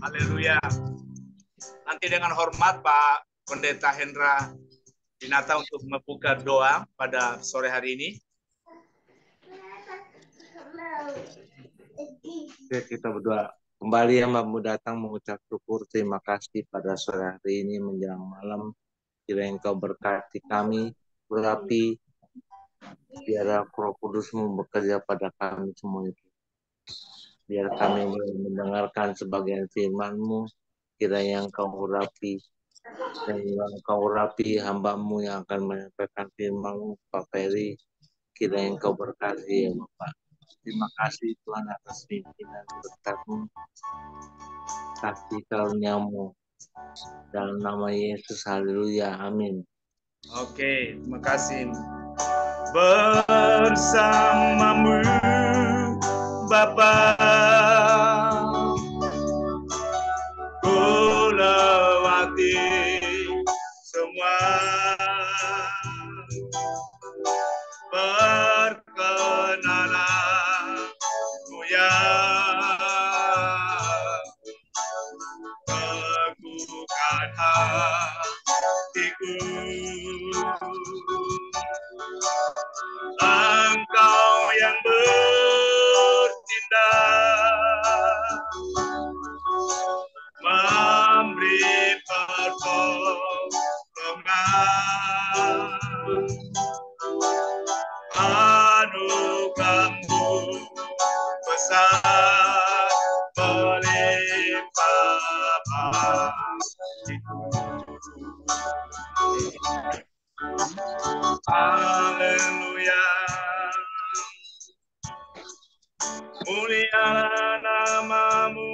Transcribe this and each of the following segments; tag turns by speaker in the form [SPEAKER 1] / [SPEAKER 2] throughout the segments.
[SPEAKER 1] Haleluya. Nanti dengan hormat Pak Pendeta Hendra Dinata untuk membuka doa pada sore hari ini.
[SPEAKER 2] Oke, kita berdoa. Kembali hamba-Mu datang mengucap syukur, terima kasih pada sore hari ini menjelang malam. Kiranya Engkau berkati kami, urapi, biar Roh Kudus-Mu bekerja pada kami semua itu. Biar kami mendengarkan sebagian firman-Mu, kiranya Engkau urapi, dan Engkau urapi hamba-Mu yang akan menyampaikan firman-Mu, Pak Ferry. Kiranya Engkau berkati ya Bapak. Terima kasih Tuhan atas pimpinan berkat-Mu, kasih karunia-Mu. Dalam nama Yesus, haleluya, amin.
[SPEAKER 1] Oke, terima kasih. Bersamamu Bapa, ku lewati semua perkenalanmu yang teguhkan hatiku. Engkau yang bertindak, memberi pertolongan, anugerah-Mu besar melimpah bagiku. Haleluya, mulialah nama-Mu,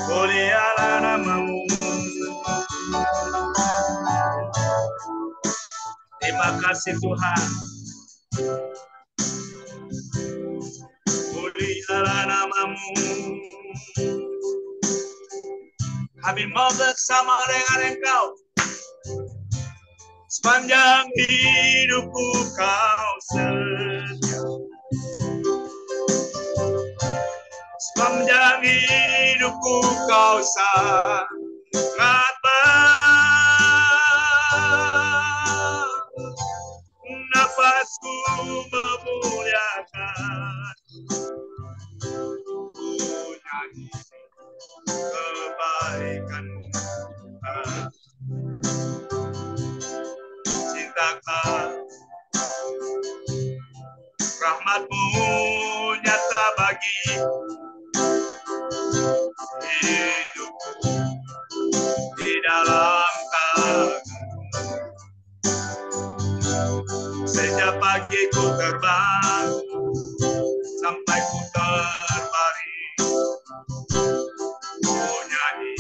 [SPEAKER 1] mulialah nama-Mu. Terima kasih Tuhan. Mulialah nama-Mu. Kami mau bersama dengan Engkau sepanjang hidupku, Kau setia. Sepanjang hidupku Kau sangat baik. Nafasku memuliakan, ku nyanyi kebaikan-Mu. Cintakan rahmat-Mu nyata bagi hidupku di dalam tangan-Mu. Sejak pagi ku terbang sampai ku terbaring, ku nyanyi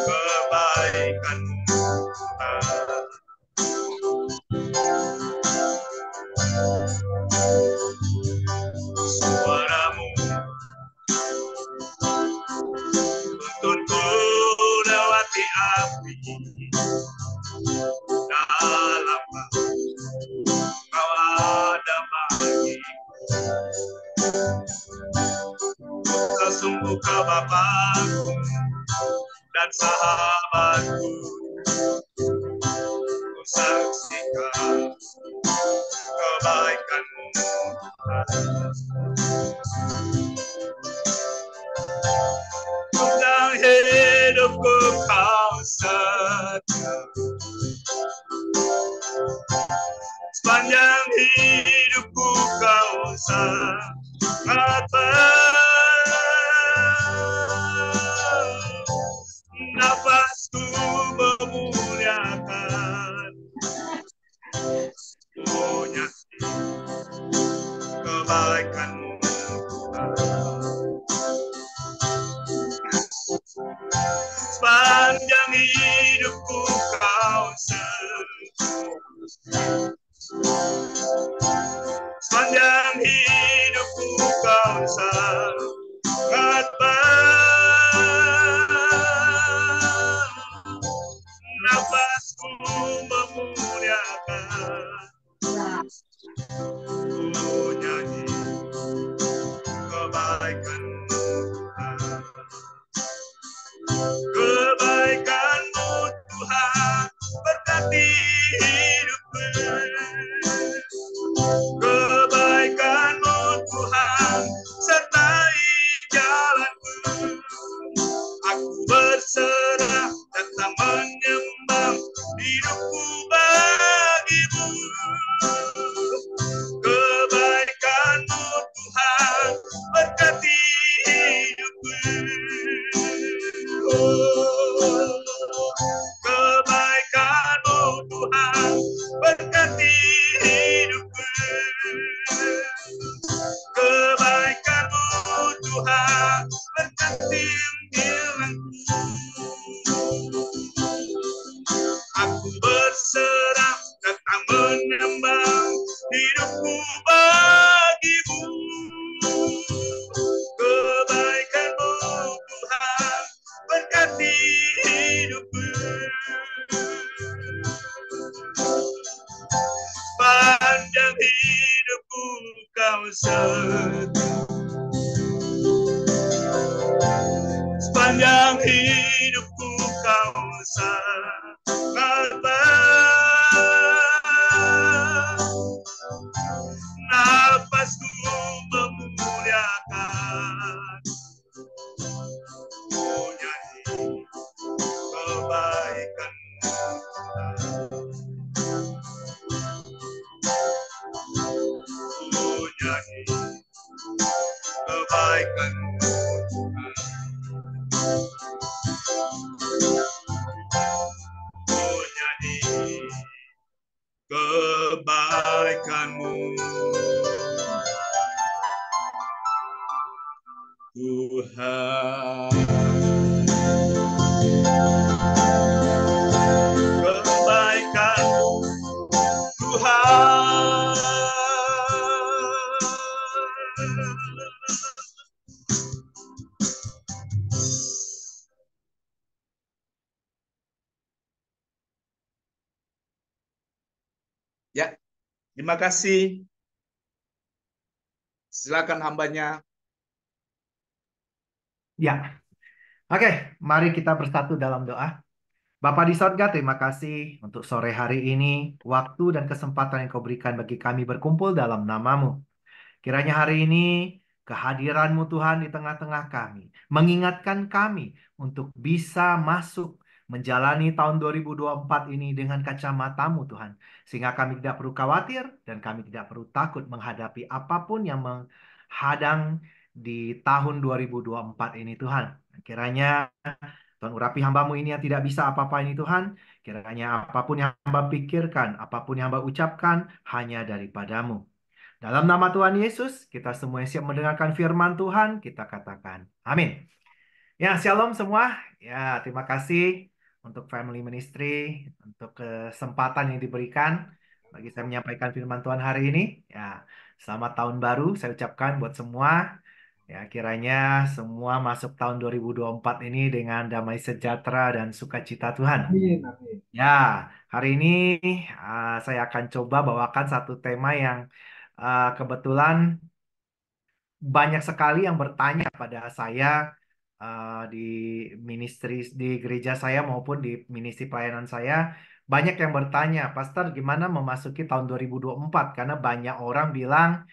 [SPEAKER 1] kebaikan-Mu. Suara-Mu tuntunku lewati api, dalam Kau ada bagiku. Sesungguh Kau Bapa-Ku dan sahabatku, ku saksikan kebaikan-Mu. Tentang hidupku Kau setia, sepanjang hidupku Kau sangat baik. Nafasku memuliakan, ku nyanyi kebaikan-Mu. Sepanjang hidupku Kau setia, sepanjang hidupku Kau sangat baik. Nafasku memuliakan, berkati hidupku. Kebaikan-Mu Tuhan sertai jalanku. Aku berserah dan tak menyembah hidupku bagi-Mu. Kebaikan-Mu Tuhan berkati hidupku. Oh, kebaikan-Mu Tuhan berkati hidupku. Kebaikan-Mu Tuhan berkati hidupku. Aku berserah dan tak menyembah hidupku bagi-Mu. Kebaikan-Mu Tuhan berkati hidupku. Panjang hidupku Kau setia, sepanjang hidupku Kau sangat baik. Nafasku memuliakan, ku nyanyi kebaikan-Mu Tuhan. Ku nyanyi kebaikan-Mu Tuhan. Ku nyanyi kebaikan-Mu Tuhan. Kebaikan-Mu Tuhan. Ya, terima kasih. Silakan hambanya.
[SPEAKER 3] Ya, oke, mari kita bersatu dalam doa. Bapa di sorga, terima kasih untuk sore hari ini, waktu dan kesempatan yang Kau berikan bagi kami berkumpul dalam nama-Mu. Kiranya hari ini kehadiran-Mu Tuhan di tengah-tengah kami, mengingatkan kami untuk bisa masuk menjalani tahun 2024 ini dengan kacamata-Mu Tuhan. Sehingga kami tidak perlu khawatir dan kami tidak perlu takut menghadapi apapun yang menghadang di tahun 2024 ini Tuhan. Kiranya Tuhan urapi hamba-Mu ini yang tidak bisa apa-apa ini Tuhan. Kiranya apapun yang hamba pikirkan, apapun yang hamba ucapkan, hanya daripada-Mu. Dalam nama Tuhan Yesus, kita semua yang siap mendengarkan firman Tuhan, kita katakan amin. Ya, shalom semua. Ya, terima kasih untuk Family Ministry, untuk kesempatan yang diberikan bagi saya menyampaikan firman Tuhan hari ini. Ya, selamat tahun baru saya ucapkan buat semua. Ya, kiranya semua masuk tahun 2024 ini dengan damai sejahtera dan sukacita Tuhan.
[SPEAKER 4] Amin, amin.
[SPEAKER 3] Ya, hari ini saya akan coba bawakan satu tema yang kebetulan banyak sekali yang bertanya pada saya di ministry di gereja saya maupun di ministry pelayanan saya. Banyak yang bertanya, Pastor, gimana memasuki tahun 2024? Karena banyak orang bilang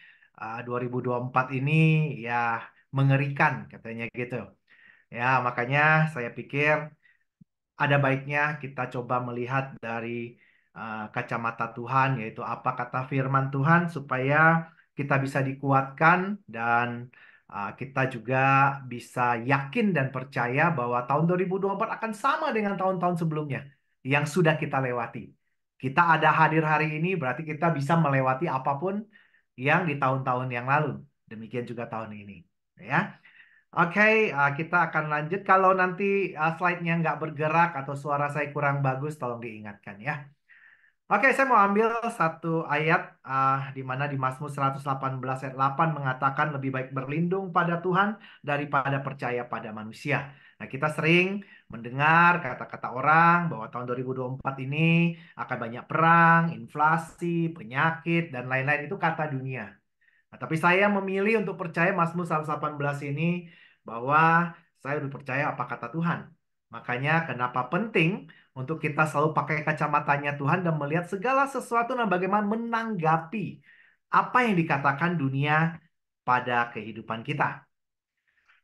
[SPEAKER 3] 2024 ini ya mengerikan katanya gitu. Ya, makanya saya pikir ada baiknya kita coba melihat dari kacamata Tuhan, yaitu apa kata firman Tuhan, supaya kita bisa dikuatkan dan kita juga bisa yakin dan percaya bahwa tahun 2024 akan sama dengan tahun-tahun sebelumnya yang sudah kita lewati. Kita ada hadir hari ini berarti kita bisa melewati apapun yang di tahun-tahun yang lalu. Demikian juga tahun ini. Ya. Oke, kita akan lanjut. Kalau nanti slide-nya nggak bergerak atau suara saya kurang bagus, tolong diingatkan ya. Oke, saya mau ambil satu ayat di mana di Mazmur 118 ayat 8 mengatakan lebih baik berlindung pada Tuhan daripada percaya pada manusia. Nah, kita sering mendengar kata-kata orang bahwa tahun 2024 ini akan banyak perang, inflasi, penyakit, dan lain-lain. Itu kata dunia. Nah, tapi saya memilih untuk percaya Mazmur 118 ini bahwa saya lebih percaya apa kata Tuhan. Makanya kenapa penting untuk kita selalu pakai kacamatanya Tuhan dan melihat segala sesuatu dan bagaimana menanggapi apa yang dikatakan dunia pada kehidupan kita.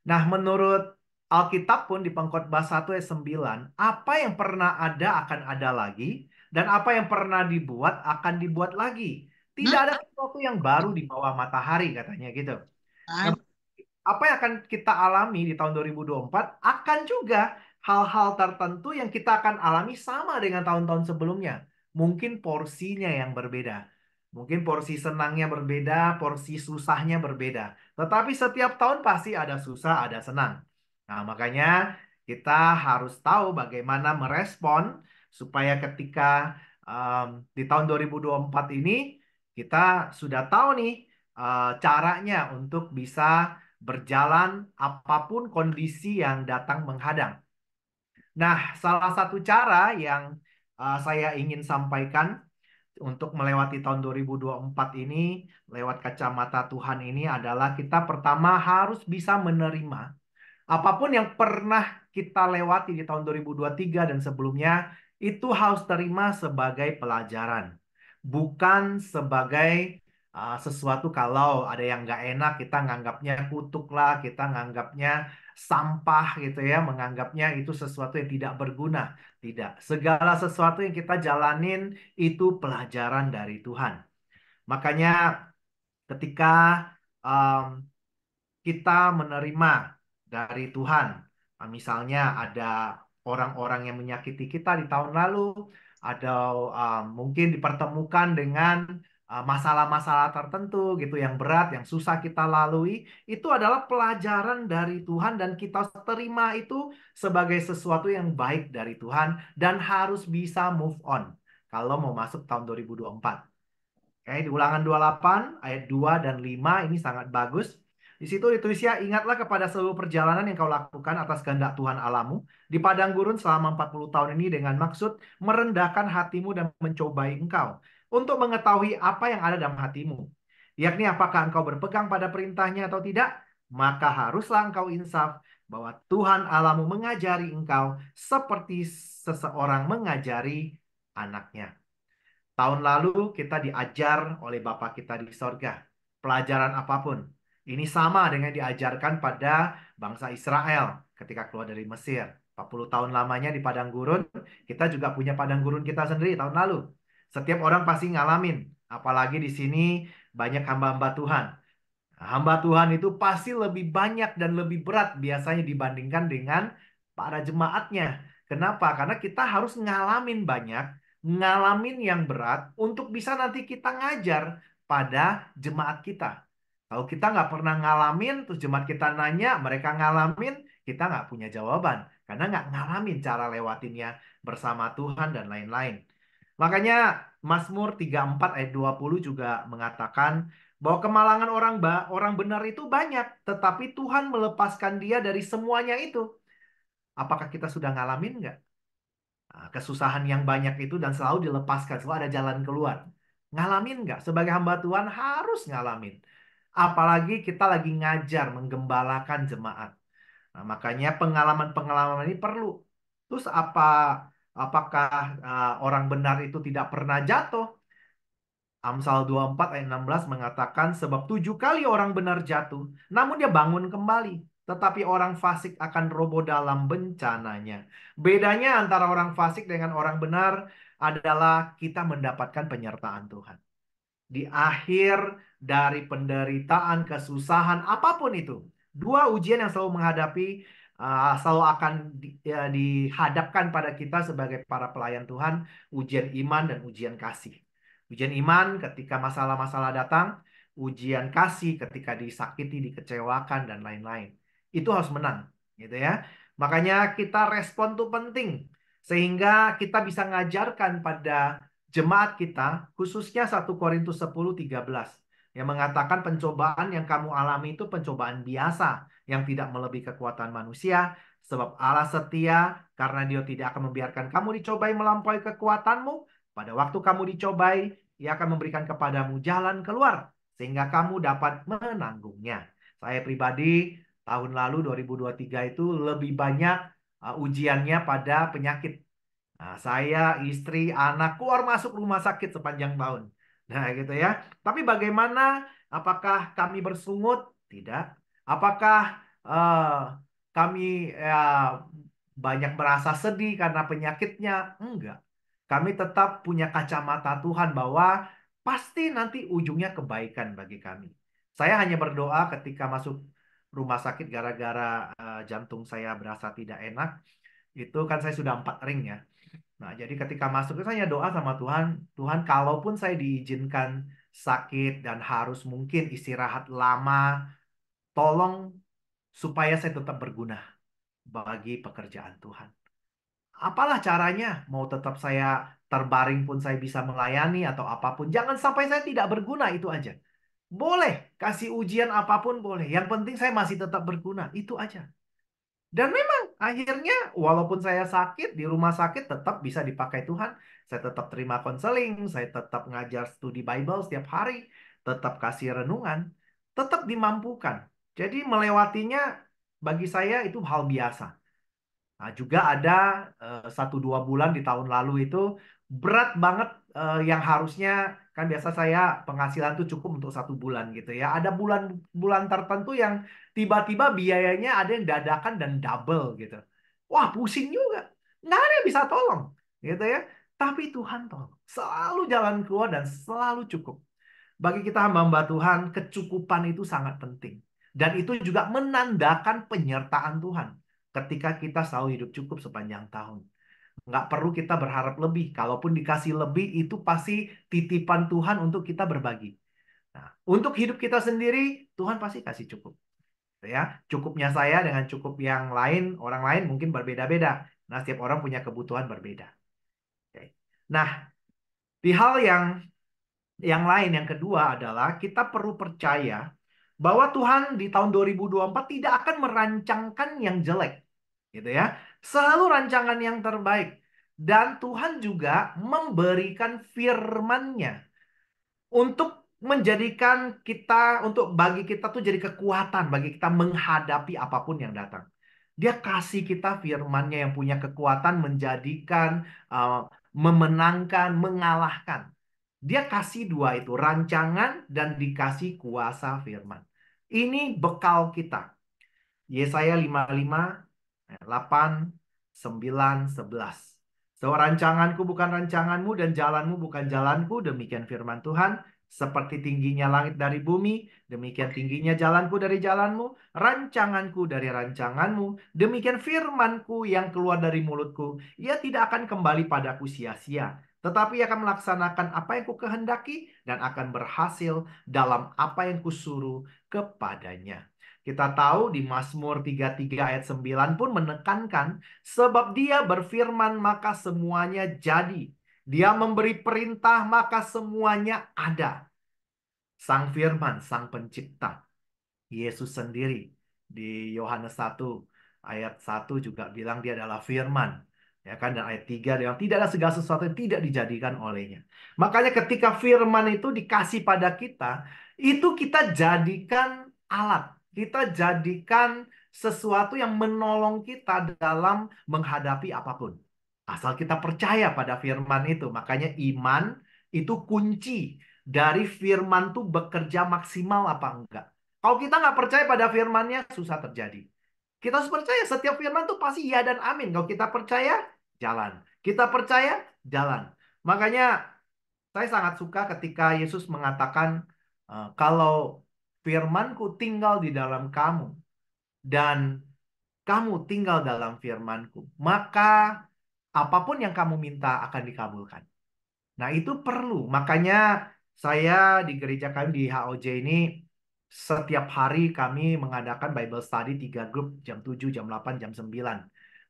[SPEAKER 3] Nah, menurut Alkitab pun di Pengkhotbah 1 ayat 9, apa yang pernah ada akan ada lagi, dan apa yang pernah dibuat akan dibuat lagi. Tidak ada sesuatu yang baru di bawah matahari, katanya gitu. Nah, apa yang akan kita alami di tahun 2024 akan juga hal-hal tertentu yang kita akan alami sama dengan tahun-tahun sebelumnya. Mungkin porsinya yang berbeda. Mungkin porsi senangnya berbeda, porsi susahnya berbeda. Tetapi setiap tahun pasti ada susah, ada senang. Nah, makanya kita harus tahu bagaimana merespon supaya ketika di tahun 2024 ini kita sudah tahu nih caranya untuk bisa berjalan apapun kondisi yang datang menghadang. Nah, salah satu cara yang saya ingin sampaikan untuk melewati tahun 2024 ini, lewat kacamata Tuhan ini adalah kita pertama harus bisa menerima apapun yang pernah kita lewati di tahun 2023 dan sebelumnya, itu harus terima sebagai pelajaran. Bukan sebagai sesuatu kalau ada yang nggak enak, kita nganggapnya kutuk lah, kita nganggapnya sampah gitu ya, menganggapnya itu sesuatu yang tidak berguna. Tidak, segala sesuatu yang kita jalanin itu pelajaran dari Tuhan. Makanya ketika um, kita menerima dari Tuhan. Nah, misalnya ada orang-orang yang menyakiti kita di tahun lalu, atau mungkin dipertemukan dengan masalah-masalah tertentu gitu yang berat, yang susah kita lalui, itu adalah pelajaran dari Tuhan dan kita terima itu sebagai sesuatu yang baik dari Tuhan dan harus bisa move on kalau mau masuk tahun 2024. Oke, di Ulangan 28 ayat 2 dan 5 ini sangat bagus. Di situ ditulisnya, ingatlah kepada seluruh perjalanan yang kau lakukan atas kehendak Tuhan Alamu di padang gurun selama 40 tahun ini dengan maksud merendahkan hatimu dan mencobai engkau untuk mengetahui apa yang ada dalam hatimu. Yakni apakah engkau berpegang pada perintahnya atau tidak? Maka haruslah engkau insaf bahwa Tuhan Alamu mengajari engkau seperti seseorang mengajari anaknya. Tahun lalu kita diajar oleh Bapa kita di sorga. Pelajaran apapun. Ini sama dengan diajarkan pada bangsa Israel ketika keluar dari Mesir. 40 tahun lamanya di padang gurun. Kita juga punya padang gurun kita sendiri tahun lalu. Setiap orang pasti ngalamin. Apalagi di sini banyak hamba-hamba Tuhan. Nah, hamba Tuhan itu pasti lebih banyak dan lebih berat biasanya dibandingkan dengan para jemaatnya. Kenapa? Karena kita harus ngalamin banyak, ngalamin yang berat untuk bisa nanti kita ngajar pada jemaat kita. Kalau kita nggak pernah ngalamin, terus jemaat kita nanya, mereka ngalamin, kita nggak punya jawaban. Karena nggak ngalamin cara lewatinnya bersama Tuhan dan lain-lain. Makanya Mazmur 34 ayat 20 juga mengatakan, bahwa kemalangan orang benar itu banyak, tetapi Tuhan melepaskan dia dari semuanya itu. Apakah kita sudah ngalamin nggak? Nah, kesusahan yang banyak itu dan selalu dilepaskan, selalu ada jalan keluar. Ngalamin nggak? Sebagai hamba Tuhan harus ngalamin. Apalagi kita lagi ngajar, menggembalakan jemaat. Nah, makanya pengalaman-pengalaman ini perlu. Terus apakah orang benar itu tidak pernah jatuh? Amsal 24 ayat 16 mengatakan sebab 7 kali orang benar jatuh, namun dia bangun kembali. Tetapi orang fasik akan roboh dalam bencananya. Bedanya antara orang fasik dengan orang benar adalah kita mendapatkan penyertaan Tuhan. Di akhir dari penderitaan, kesusahan, apapun itu. Dua ujian yang selalu menghadapi, selalu akan dihadapkan pada kita sebagai para pelayan Tuhan. Ujian iman dan ujian kasih. Ujian iman ketika masalah-masalah datang, ujian kasih ketika disakiti, dikecewakan, dan lain-lain. Itu harus menang, gitu ya. Makanya kita respon itu penting, sehingga kita bisa ngajarkan pada jemaat kita, khususnya 1 Korintus 10:13, yang mengatakan pencobaan yang kamu alami itu pencobaan biasa, yang tidak melebihi kekuatan manusia, sebab Allah setia, karena Dia tidak akan membiarkan kamu dicobai melampaui kekuatanmu. Pada waktu kamu dicobai, Ia akan memberikan kepadamu jalan keluar, sehingga kamu dapat menanggungnya. Saya pribadi, tahun lalu 2023 itu lebih banyak ujiannya pada penyakit. Nah, saya, istri, anak keluar masuk rumah sakit sepanjang tahun. Nah, gitu ya. Tapi bagaimana? Apakah kami bersungut? Tidak. Apakah kami banyak merasa sedih karena penyakitnya? Enggak. Kami tetap punya kacamata Tuhan bahwa pasti nanti ujungnya kebaikan bagi kami. Saya hanya berdoa ketika masuk rumah sakit gara-gara jantung saya berasa tidak enak. Itu kan saya sudah 4 ring ya. Nah, jadi ketika masuk itu saya doa sama Tuhan, Tuhan kalaupun saya diizinkan sakit dan harus mungkin istirahat lama, tolong supaya saya tetap berguna bagi pekerjaan Tuhan. Apalah caranya, mau tetap saya terbaring pun saya bisa melayani atau apapun. Jangan sampai saya tidak berguna, itu aja. Boleh, kasih ujian apapun boleh. Yang penting saya masih tetap berguna, itu aja. Dan memang akhirnya walaupun saya sakit di rumah sakit tetap bisa dipakai Tuhan. Saya tetap terima konseling, saya tetap ngajar studi Bible setiap hari, tetap kasih renungan, tetap dimampukan. Jadi melewatinya bagi saya itu hal biasa. Nah, juga ada 1-2 bulan di tahun lalu itu berat banget, yang harusnya kan biasa saya penghasilan tuh cukup untuk 1 bulan gitu ya. Ada bulan-bulan tertentu yang tiba-tiba biayanya ada yang dadakan dan double gitu. Wah, pusing juga. Nggak ada yang bisa tolong gitu ya. Tapi Tuhan tolong. Selalu jalan keluar dan selalu cukup. Bagi kita hamba-hamba Tuhan, kecukupan itu sangat penting. Dan itu juga menandakan penyertaan Tuhan. Ketika kita selalu hidup cukup sepanjang tahun. Nggak perlu kita berharap lebih. Kalaupun dikasih lebih, itu pasti titipan Tuhan untuk kita berbagi. Nah, untuk hidup kita sendiri, Tuhan pasti kasih cukup. Ya, cukupnya saya dengan cukup yang lain, orang lain mungkin berbeda-beda. Nah, setiap orang punya kebutuhan berbeda. Oke. Nah, di hal yang lain, yang kedua adalah kita perlu percaya bahwa Tuhan di tahun 2024 tidak akan merancangkan yang jelek, gitu ya. Selalu rancangan yang terbaik. Dan Tuhan juga memberikan firman-Nya untuk menjadikan kita, untuk bagi kita tuh jadi kekuatan bagi kita menghadapi apapun yang datang. Dia kasih kita firman-Nya yang punya kekuatan menjadikan, memenangkan, mengalahkan. Dia kasih dua itu, rancangan dan dikasih kuasa firman. Ini bekal kita. Yesaya 55, 8, 9, 11. So, rancanganku bukan rancanganmu dan jalanmu bukan jalanku, demikian firman Tuhan. Seperti tingginya langit dari bumi, demikian tingginya jalanku dari jalanmu, rancanganku dari rancanganmu, demikian firmanku yang keluar dari mulutku. Ia tidak akan kembali padaku sia-sia, tetapi akan melaksanakan apa yang kukehendaki dan akan berhasil dalam apa yang kusuruh kepadanya. Kita tahu di Mazmur 33 ayat 9 pun menekankan, sebab dia berfirman maka semuanya jadi. Dia memberi perintah maka semuanya ada. Sang firman, sang pencipta. Yesus sendiri di Yohanes 1 ayat 1 juga bilang dia adalah firman. Ya kan, dan ayat 3 dia bilang tidak ada segala sesuatu yang tidak dijadikan olehnya. Makanya ketika firman itu dikasih pada kita, itu kita jadikan alat. Kita jadikan sesuatu yang menolong kita dalam menghadapi apapun. Asal kita percaya pada firman itu. Makanya iman itu kunci dari firman itu bekerja maksimal apa enggak. Kalau kita nggak percaya pada firman-Nya, susah terjadi. Kita harus percaya setiap firman itu pasti ya dan amin. Kalau kita percaya, jalan. Kita percaya, jalan. Makanya saya sangat suka ketika Yesus mengatakan, kalau firman-Ku tinggal di dalam kamu dan kamu tinggal dalam firman-Ku, maka apapun yang kamu minta akan dikabulkan. Nah, itu perlu. Makanya saya di gereja kami di HOJ ini setiap hari kami mengadakan Bible Study 3 grup jam 7, jam 8, jam 9.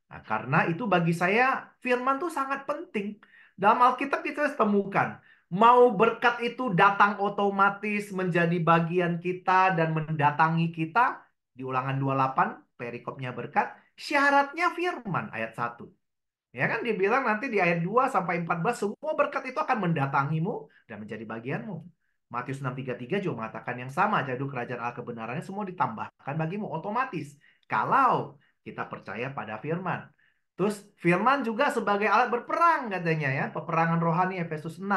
[SPEAKER 3] Nah, karena itu bagi saya firman itu sangat penting. Dalam Alkitab kita temukan, mau berkat itu datang otomatis menjadi bagian kita dan mendatangi kita, di Ulangan 28, perikopnya berkat, syaratnya firman ayat 1. Ya kan dia bilang nanti di ayat 2 sampai 14 semua berkat itu akan mendatangimu dan menjadi bagianmu. Matius 6:33 juga mengatakan yang sama, jadu kerajaan Allah kebenarannya semua ditambahkan bagimu otomatis kalau kita percaya pada firman. Terus firman juga sebagai alat berperang katanya ya. Peperangan rohani Efesus 6.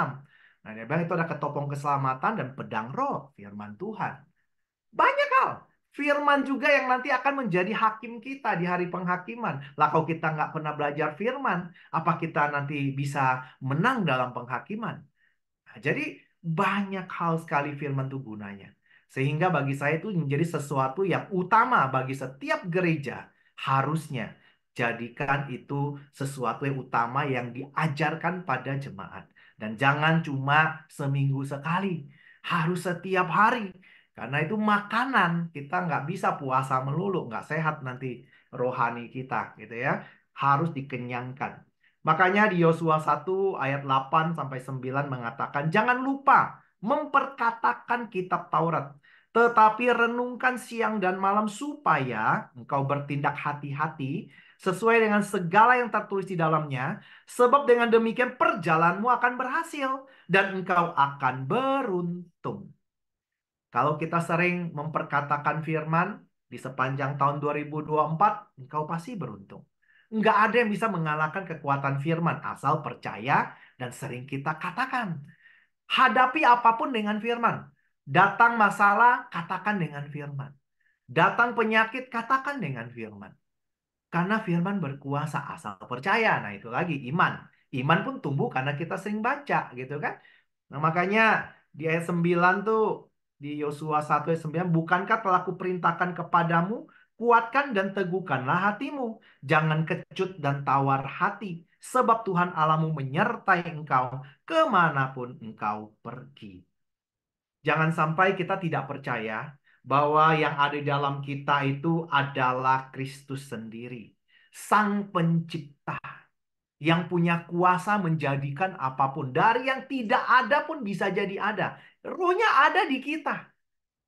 [SPEAKER 3] Nah, dia bilang itu ada ketopong keselamatan dan pedang roh, firman Tuhan. Banyak hal. Firman juga yang nanti akan menjadi hakim kita di hari penghakiman. Lah kalau kita nggak pernah belajar firman, apa kita nanti bisa menang dalam penghakiman? Nah, jadi banyak hal sekali firman itu gunanya. Sehingga bagi saya itu menjadi sesuatu yang utama bagi setiap gereja. Harusnya jadikan itu sesuatu yang utama yang diajarkan pada jemaat. Dan jangan cuma seminggu sekali. Harus setiap hari. Karena itu makanan. Kita nggak bisa puasa melulu. Nggak sehat nanti rohani kita gitu ya. Harus dikenyangkan. Makanya di Yosua 1 ayat 8 sampai 9 mengatakan, jangan lupa memperkatakan kitab Taurat, tetapi renungkan siang dan malam supaya engkau bertindak hati-hati sesuai dengan segala yang tertulis di dalamnya, sebab dengan demikian perjalananmu akan berhasil dan engkau akan beruntung. Kalau kita sering memperkatakan firman di sepanjang tahun 2024, engkau pasti beruntung. Enggak ada yang bisa mengalahkan kekuatan firman asal percaya dan sering kita katakan. Hadapi apapun dengan firman. Datang masalah, katakan dengan firman. Datang penyakit, katakan dengan firman. Karena firman berkuasa asal percaya. Nah, itu lagi iman. Iman pun tumbuh karena kita sering baca gitu kan. Nah, makanya di ayat 9 tuh di Yosua 1 ayat 9, bukankah telah kuperintahkan kepadamu, kuatkan dan teguhkanlah hatimu, jangan kecut dan tawar hati, sebab Tuhan Allahmu menyertai engkau kemanapun engkau pergi. Jangan sampai kita tidak percaya bahwa yang ada di dalam kita itu adalah Kristus sendiri, Sang Pencipta yang punya kuasa menjadikan apapun. Dari yang tidak ada pun bisa jadi ada. Rohnya ada di kita.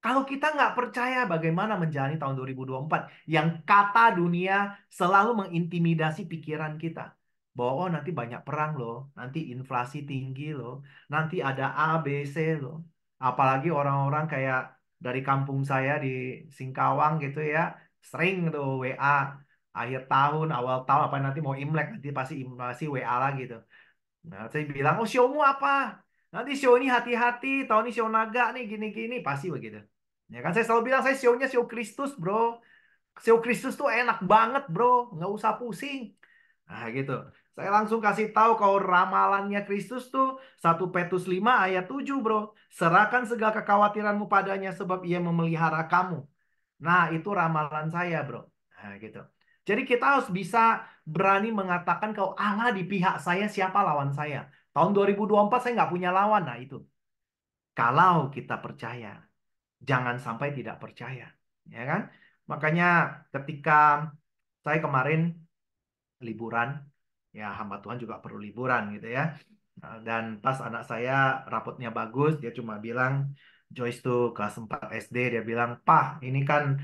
[SPEAKER 3] Kalau kita nggak percaya bagaimana menjalani tahun 2024 yang kata dunia selalu mengintimidasi pikiran kita. Bahwa oh, nanti banyak perang loh, nanti inflasi tinggi loh, nanti ada A, B, C loh. Apalagi orang-orang kayak dari kampung saya di Singkawang gitu ya, sering tuh WA akhir tahun, awal tahun, apa nanti mau Imlek, nanti pasti inflasi WA lagi tuh. Nah, saya bilang, oh showmu apa? Nanti show ini hati-hati, tahun ini show naga nih, gini-gini, pasti begitu. Ya kan saya selalu bilang, saya show-nya show Kristus, bro. Show Kristus tuh enak banget, bro. Nggak usah pusing. Nah, gitu. Saya langsung kasih tahu kalau ramalannya Kristus tuh 1 Petrus 5 ayat 7, bro. Serahkan segala kekhawatiranmu padanya sebab ia memelihara kamu. Nah, itu ramalan saya, bro. Nah, gitu. Jadi kita harus bisa berani mengatakan kalau Allah di pihak saya, siapa lawan saya. Tahun 2024 saya nggak punya lawan. Nah, itu. Kalau kita percaya. Jangan sampai tidak percaya. Ya kan? Makanya ketika saya kemarin liburan, ya hamba Tuhan juga perlu liburan gitu ya. Dan pas anak saya rapotnya bagus, dia cuma bilang, Joyce tuh kelas 4 SD, dia bilang, Pak, ini kan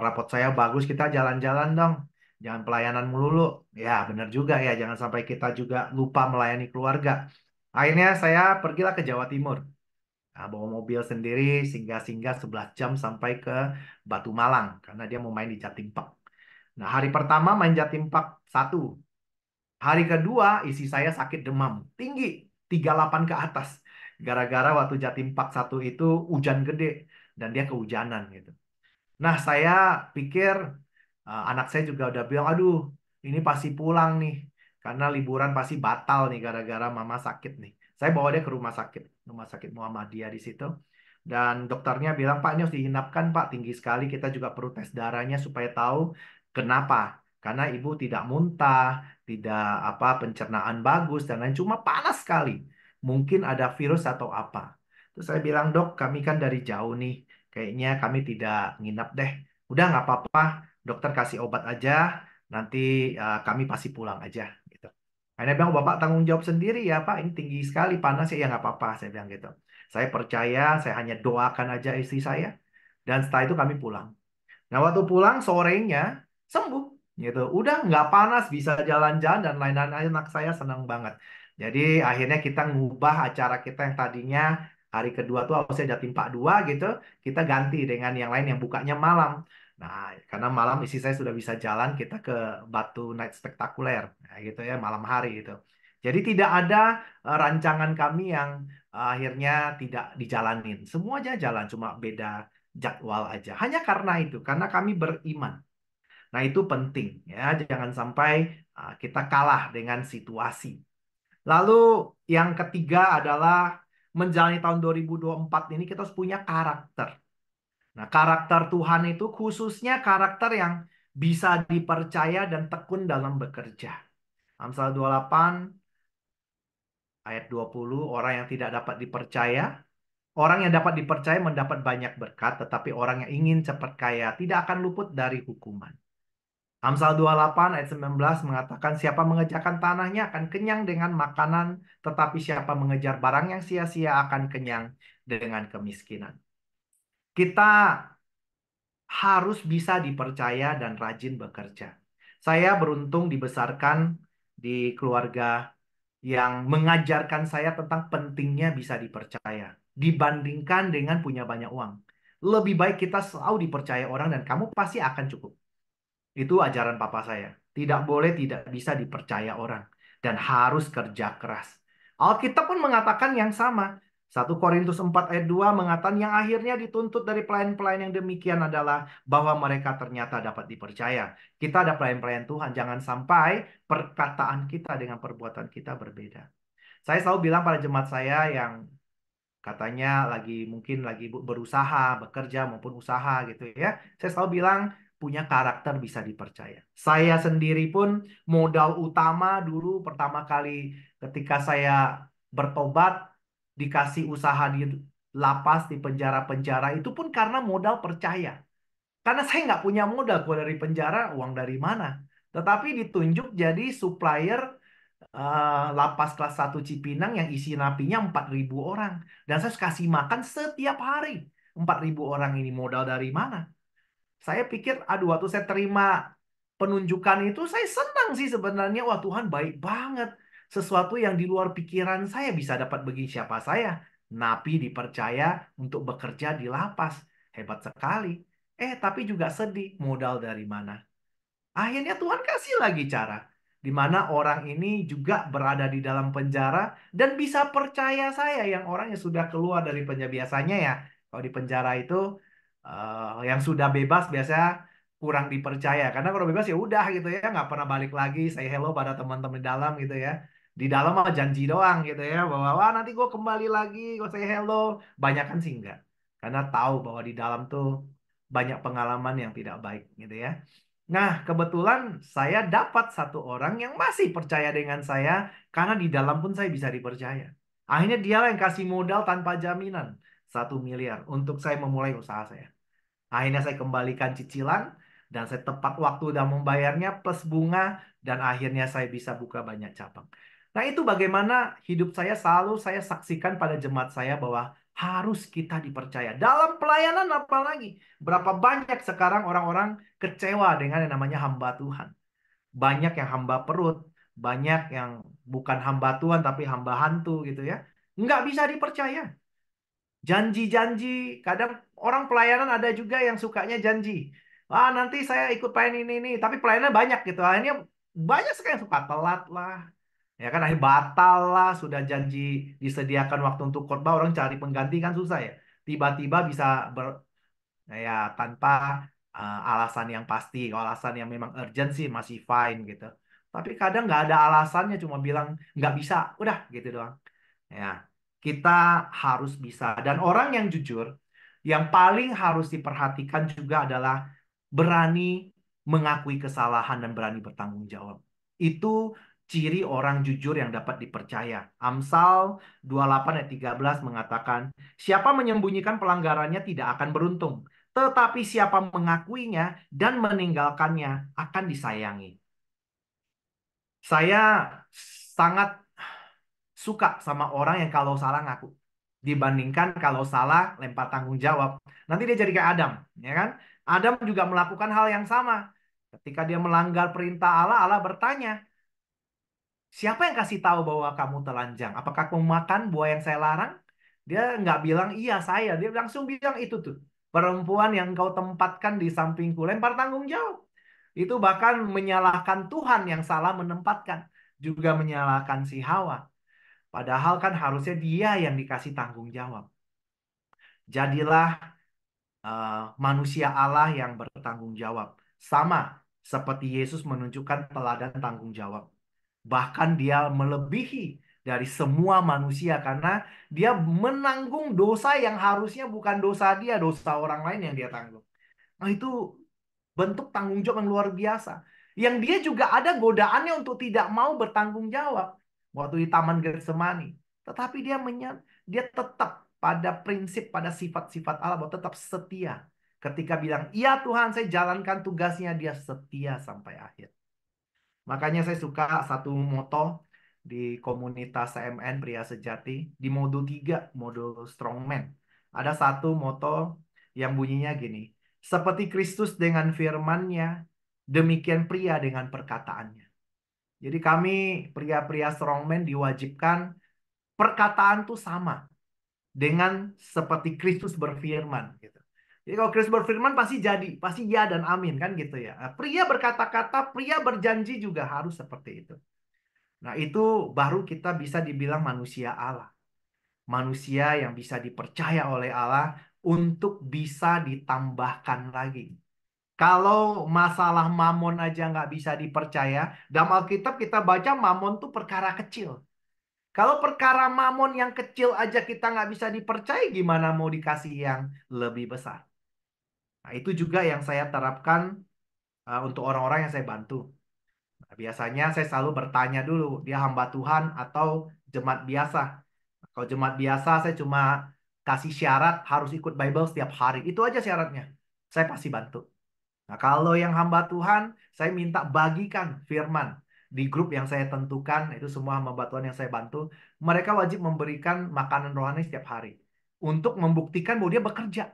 [SPEAKER 3] rapot saya bagus, kita jalan-jalan dong. Jangan pelayanan melulu. Ya benar juga ya, jangan sampai kita juga lupa melayani keluarga. Akhirnya saya pergilah ke Jawa Timur. Nah, bawa mobil sendiri, singgah-singgah 11 jam sampai ke Batu Malang. Karena dia mau main di Jatim Park. Nah, hari pertama main Jatim Park 1. Hari kedua, isi saya sakit demam. Tinggi, 38 ke atas. Gara-gara waktu Jatim Park 1 itu hujan gede. Dan dia kehujanan gitu. Nah, saya pikir anak saya juga udah bilang, aduh, ini pasti pulang nih. Karena liburan pasti batal nih gara-gara mama sakit nih. Saya bawa dia ke rumah sakit Muhammadiyah di situ. Dan dokternya bilang, Pak, ini harus dihinapkan, Pak. Tinggi sekali, kita juga perlu tes darahnya supaya tahu kenapa. Karena ibu tidak muntah, tidak apa pencernaan bagus dan lain, cuma panas sekali. Mungkin ada virus atau apa. Terus saya bilang, Dok, kami kan dari jauh nih. Kayaknya kami tidak nginap deh. Udah nggak apa-apa, dokter kasih obat aja, nanti kami pasti pulang aja. Gitu. Akhirnya bilang, Bapak tanggung jawab sendiri ya Pak, ini tinggi sekali panas ya, ya nggak apa-apa, saya bilang gitu. Saya percaya, saya hanya doakan aja istri saya, dan setelah itu kami pulang. Nah waktu pulang sorenya sembuh, gitu. Udah nggak panas, bisa jalan-jalan dan lain-lain. Anak saya senang banget. Jadi akhirnya kita ngubah acara kita yang tadinya hari kedua tuh harusnya Jatim Pak 2 gitu, kita ganti dengan yang lain yang bukanya malam. Nah, karena malam istri saya sudah bisa jalan, kita ke Batu Night Spektakuler, nah, gitu ya, malam hari itu. Jadi tidak ada rancangan kami yang akhirnya tidak dijalanin. Semuanya jalan, cuma beda jadwal aja. Hanya karena itu, karena kami beriman. Nah, itu penting ya, jangan sampai kita kalah dengan situasi. Lalu yang ketiga adalah menjalani tahun 2024 ini kita harus punya karakter. Nah, karakter Tuhan itu khususnya karakter yang bisa dipercaya dan tekun dalam bekerja. Amsal 28 ayat 20, orang yang tidak dapat dipercaya, orang yang dapat dipercaya mendapat banyak berkat, tetapi orang yang ingin cepat kaya tidak akan luput dari hukuman. Amsal 28 ayat 19 mengatakan siapa mengejarkan tanahnya akan kenyang dengan makanan, tetapi siapa mengejar barang yang sia-sia akan kenyang dengan kemiskinan. Kita harus bisa dipercaya dan rajin bekerja. Saya beruntung dibesarkan di keluarga yang mengajarkan saya tentang pentingnya bisa dipercaya dibandingkan dengan punya banyak uang. Lebih baik kita selalu dipercaya orang dan kamu pasti akan cukup. Itu ajaran papa saya. Tidak boleh tidak bisa dipercaya orang dan harus kerja keras. Alkitab pun mengatakan yang sama. 1 Korintus 4 ayat 2 mengatakan yang akhirnya dituntut dari pelayan-pelayan yang demikian adalah bahwa mereka ternyata dapat dipercaya. Kita ada pelayan-pelayan Tuhan. Jangan sampai perkataan kita dengan perbuatan kita berbeda. Saya selalu bilang pada jemaat saya yang katanya mungkin lagi berusaha, bekerja maupun usaha gitu ya. Saya selalu bilang punya karakter bisa dipercaya. Saya sendiri pun modal utama dulu pertama kali ketika saya bertobat dikasih usaha di lapas di penjara-penjara itu pun karena modal percaya. Karena saya nggak punya modal keluar dari penjara, uang dari mana? Tetapi ditunjuk jadi supplier lapas kelas 1 Cipinang yang isi napinya 4.000 orang. Dan saya kasih makan setiap hari. 4.000 orang ini modal dari mana? Saya pikir, aduh waktu saya terima penunjukan itu, saya senang sih sebenarnya. Wah Tuhan baik banget. Sesuatu yang di luar pikiran saya bisa dapat bagi siapa saya. Napi dipercaya untuk bekerja di lapas. Hebat sekali. Tapi juga sedih. Modal dari mana? Akhirnya Tuhan kasih lagi cara. Di mana orang ini juga berada di dalam penjara dan bisa percaya saya yang orang yang sudah keluar dari penjara biasanya ya. Kalau di penjara itu yang sudah bebas biasanya kurang dipercaya. Karena kalau bebas ya udah gitu ya. Nggak pernah balik lagi. Say hello pada teman-teman di dalam gitu ya. Di dalam mah janji doang gitu ya. Bahwa wah nanti gue kembali lagi. Gue say hello. Banyak kan sih enggak. Karena tahu bahwa di dalam tuh banyak pengalaman yang tidak baik gitu ya. Nah, kebetulan saya dapat satu orang yang masih percaya dengan saya karena di dalam pun saya bisa dipercaya. Akhirnya dia yang kasih modal tanpa jaminan 1 miliar untuk saya memulai usaha saya. Akhirnya saya kembalikan cicilan dan saya tepat waktu dan membayarnya plus bunga dan akhirnya saya bisa buka banyak cabang. Nah, itu bagaimana hidup saya selalu saya saksikan pada jemaat saya bahwa harus kita dipercaya. Dalam pelayanan apalagi. Berapa banyak sekarang orang-orang kecewa dengan yang namanya hamba Tuhan. Banyak yang hamba perut, banyak yang bukan hamba Tuhan tapi hamba hantu gitu ya. Nggak bisa dipercaya. Janji-janji, kadang orang pelayanan ada juga yang sukanya janji. Nanti saya ikut pelayan ini, tapi pelayanan banyak gitu. Akhirnya banyak sekali yang suka telat lah. Ya kan, akhirnya batal lah. Sudah janji disediakan waktu untuk khotbah, orang cari pengganti kan susah ya. Tiba-tiba bisa ya tanpa alasan yang pasti. Kalau alasan yang memang urgent sih masih fine gitu. Tapi kadang nggak ada alasannya, cuma bilang nggak bisa, udah gitu doang. Ya, kita harus bisa. Dan orang yang jujur, yang paling harus diperhatikan juga adalah berani mengakui kesalahan dan berani bertanggung jawab. Itu ciri orang jujur yang dapat dipercaya. Amsal 28 ayat 13 mengatakan, siapa menyembunyikan pelanggarannya tidak akan beruntung. Tetapi siapa mengakuinya dan meninggalkannya akan disayangi. Saya sangat suka sama orang yang kalau salah ngaku. Dibandingkan kalau salah lempar tanggung jawab. Nanti dia jadi kayak Adam, ya kan? Adam juga melakukan hal yang sama. Ketika dia melanggar perintah Allah, Allah bertanya, siapa yang kasih tahu bahwa kamu telanjang? Apakah kamu makan buah yang saya larang? Dia nggak bilang iya saya, dia langsung bilang itu tuh. perempuan yang engkau tempatkan di sampingku. Lempar tanggung jawab. Itu bahkan menyalahkan Tuhan yang salah menempatkan. Juga menyalahkan si Hawa. Padahal kan harusnya dia yang dikasih tanggung jawab. Jadilah manusia Allah yang bertanggung jawab. Sama seperti Yesus menunjukkan teladan tanggung jawab. Bahkan dia melebihi dari semua manusia karena dia menanggung dosa yang harusnya bukan dosa dia, dosa orang lain yang dia tanggung. Nah, itu bentuk tanggung jawab yang luar biasa. Yang dia juga ada godaannya untuk tidak mau bertanggung jawab waktu di Taman Getsemani. Tetapi dia tetap pada prinsip, pada sifat-sifat Allah, bahwa tetap setia. Ketika bilang, iya Tuhan, saya jalankan tugasnya, dia setia sampai akhir. Makanya saya suka satu moto di komunitas CMN Pria Sejati, di modul 3, modul Strongman. Ada satu moto yang bunyinya gini, seperti Kristus dengan firman-Nya, demikian pria dengan perkataannya. Jadi kami pria-pria Strongman diwajibkan perkataan tuh sama dengan seperti Kristus berfirman gitu. Jadi kalau Kristus berfirman pasti ya dan amin kan gitu ya. Nah, pria berkata-kata, pria berjanji juga harus seperti itu. Nah, itu baru kita bisa dibilang manusia Allah. Manusia yang bisa dipercaya oleh Allah untuk bisa ditambahkan lagi. Kalau masalah mamon aja nggak bisa dipercaya, dalam Alkitab kita baca mamon tuh perkara kecil. Kalau perkara mamon yang kecil aja kita nggak bisa dipercaya, gimana mau dikasih yang lebih besar? Nah, itu juga yang saya terapkan untuk orang-orang yang saya bantu. Nah, biasanya saya selalu bertanya dulu, dia hamba Tuhan atau jemaat biasa. Kalau jemaat biasa, saya cuma kasih syarat harus ikut Bible setiap hari. Itu aja syaratnya. Saya pasti bantu. Nah, kalau yang hamba Tuhan, saya minta bagikan firman di grup yang saya tentukan, itu semua hamba Tuhan yang saya bantu. Mereka wajib memberikan makanan rohani setiap hari untuk membuktikan bahwa dia bekerja.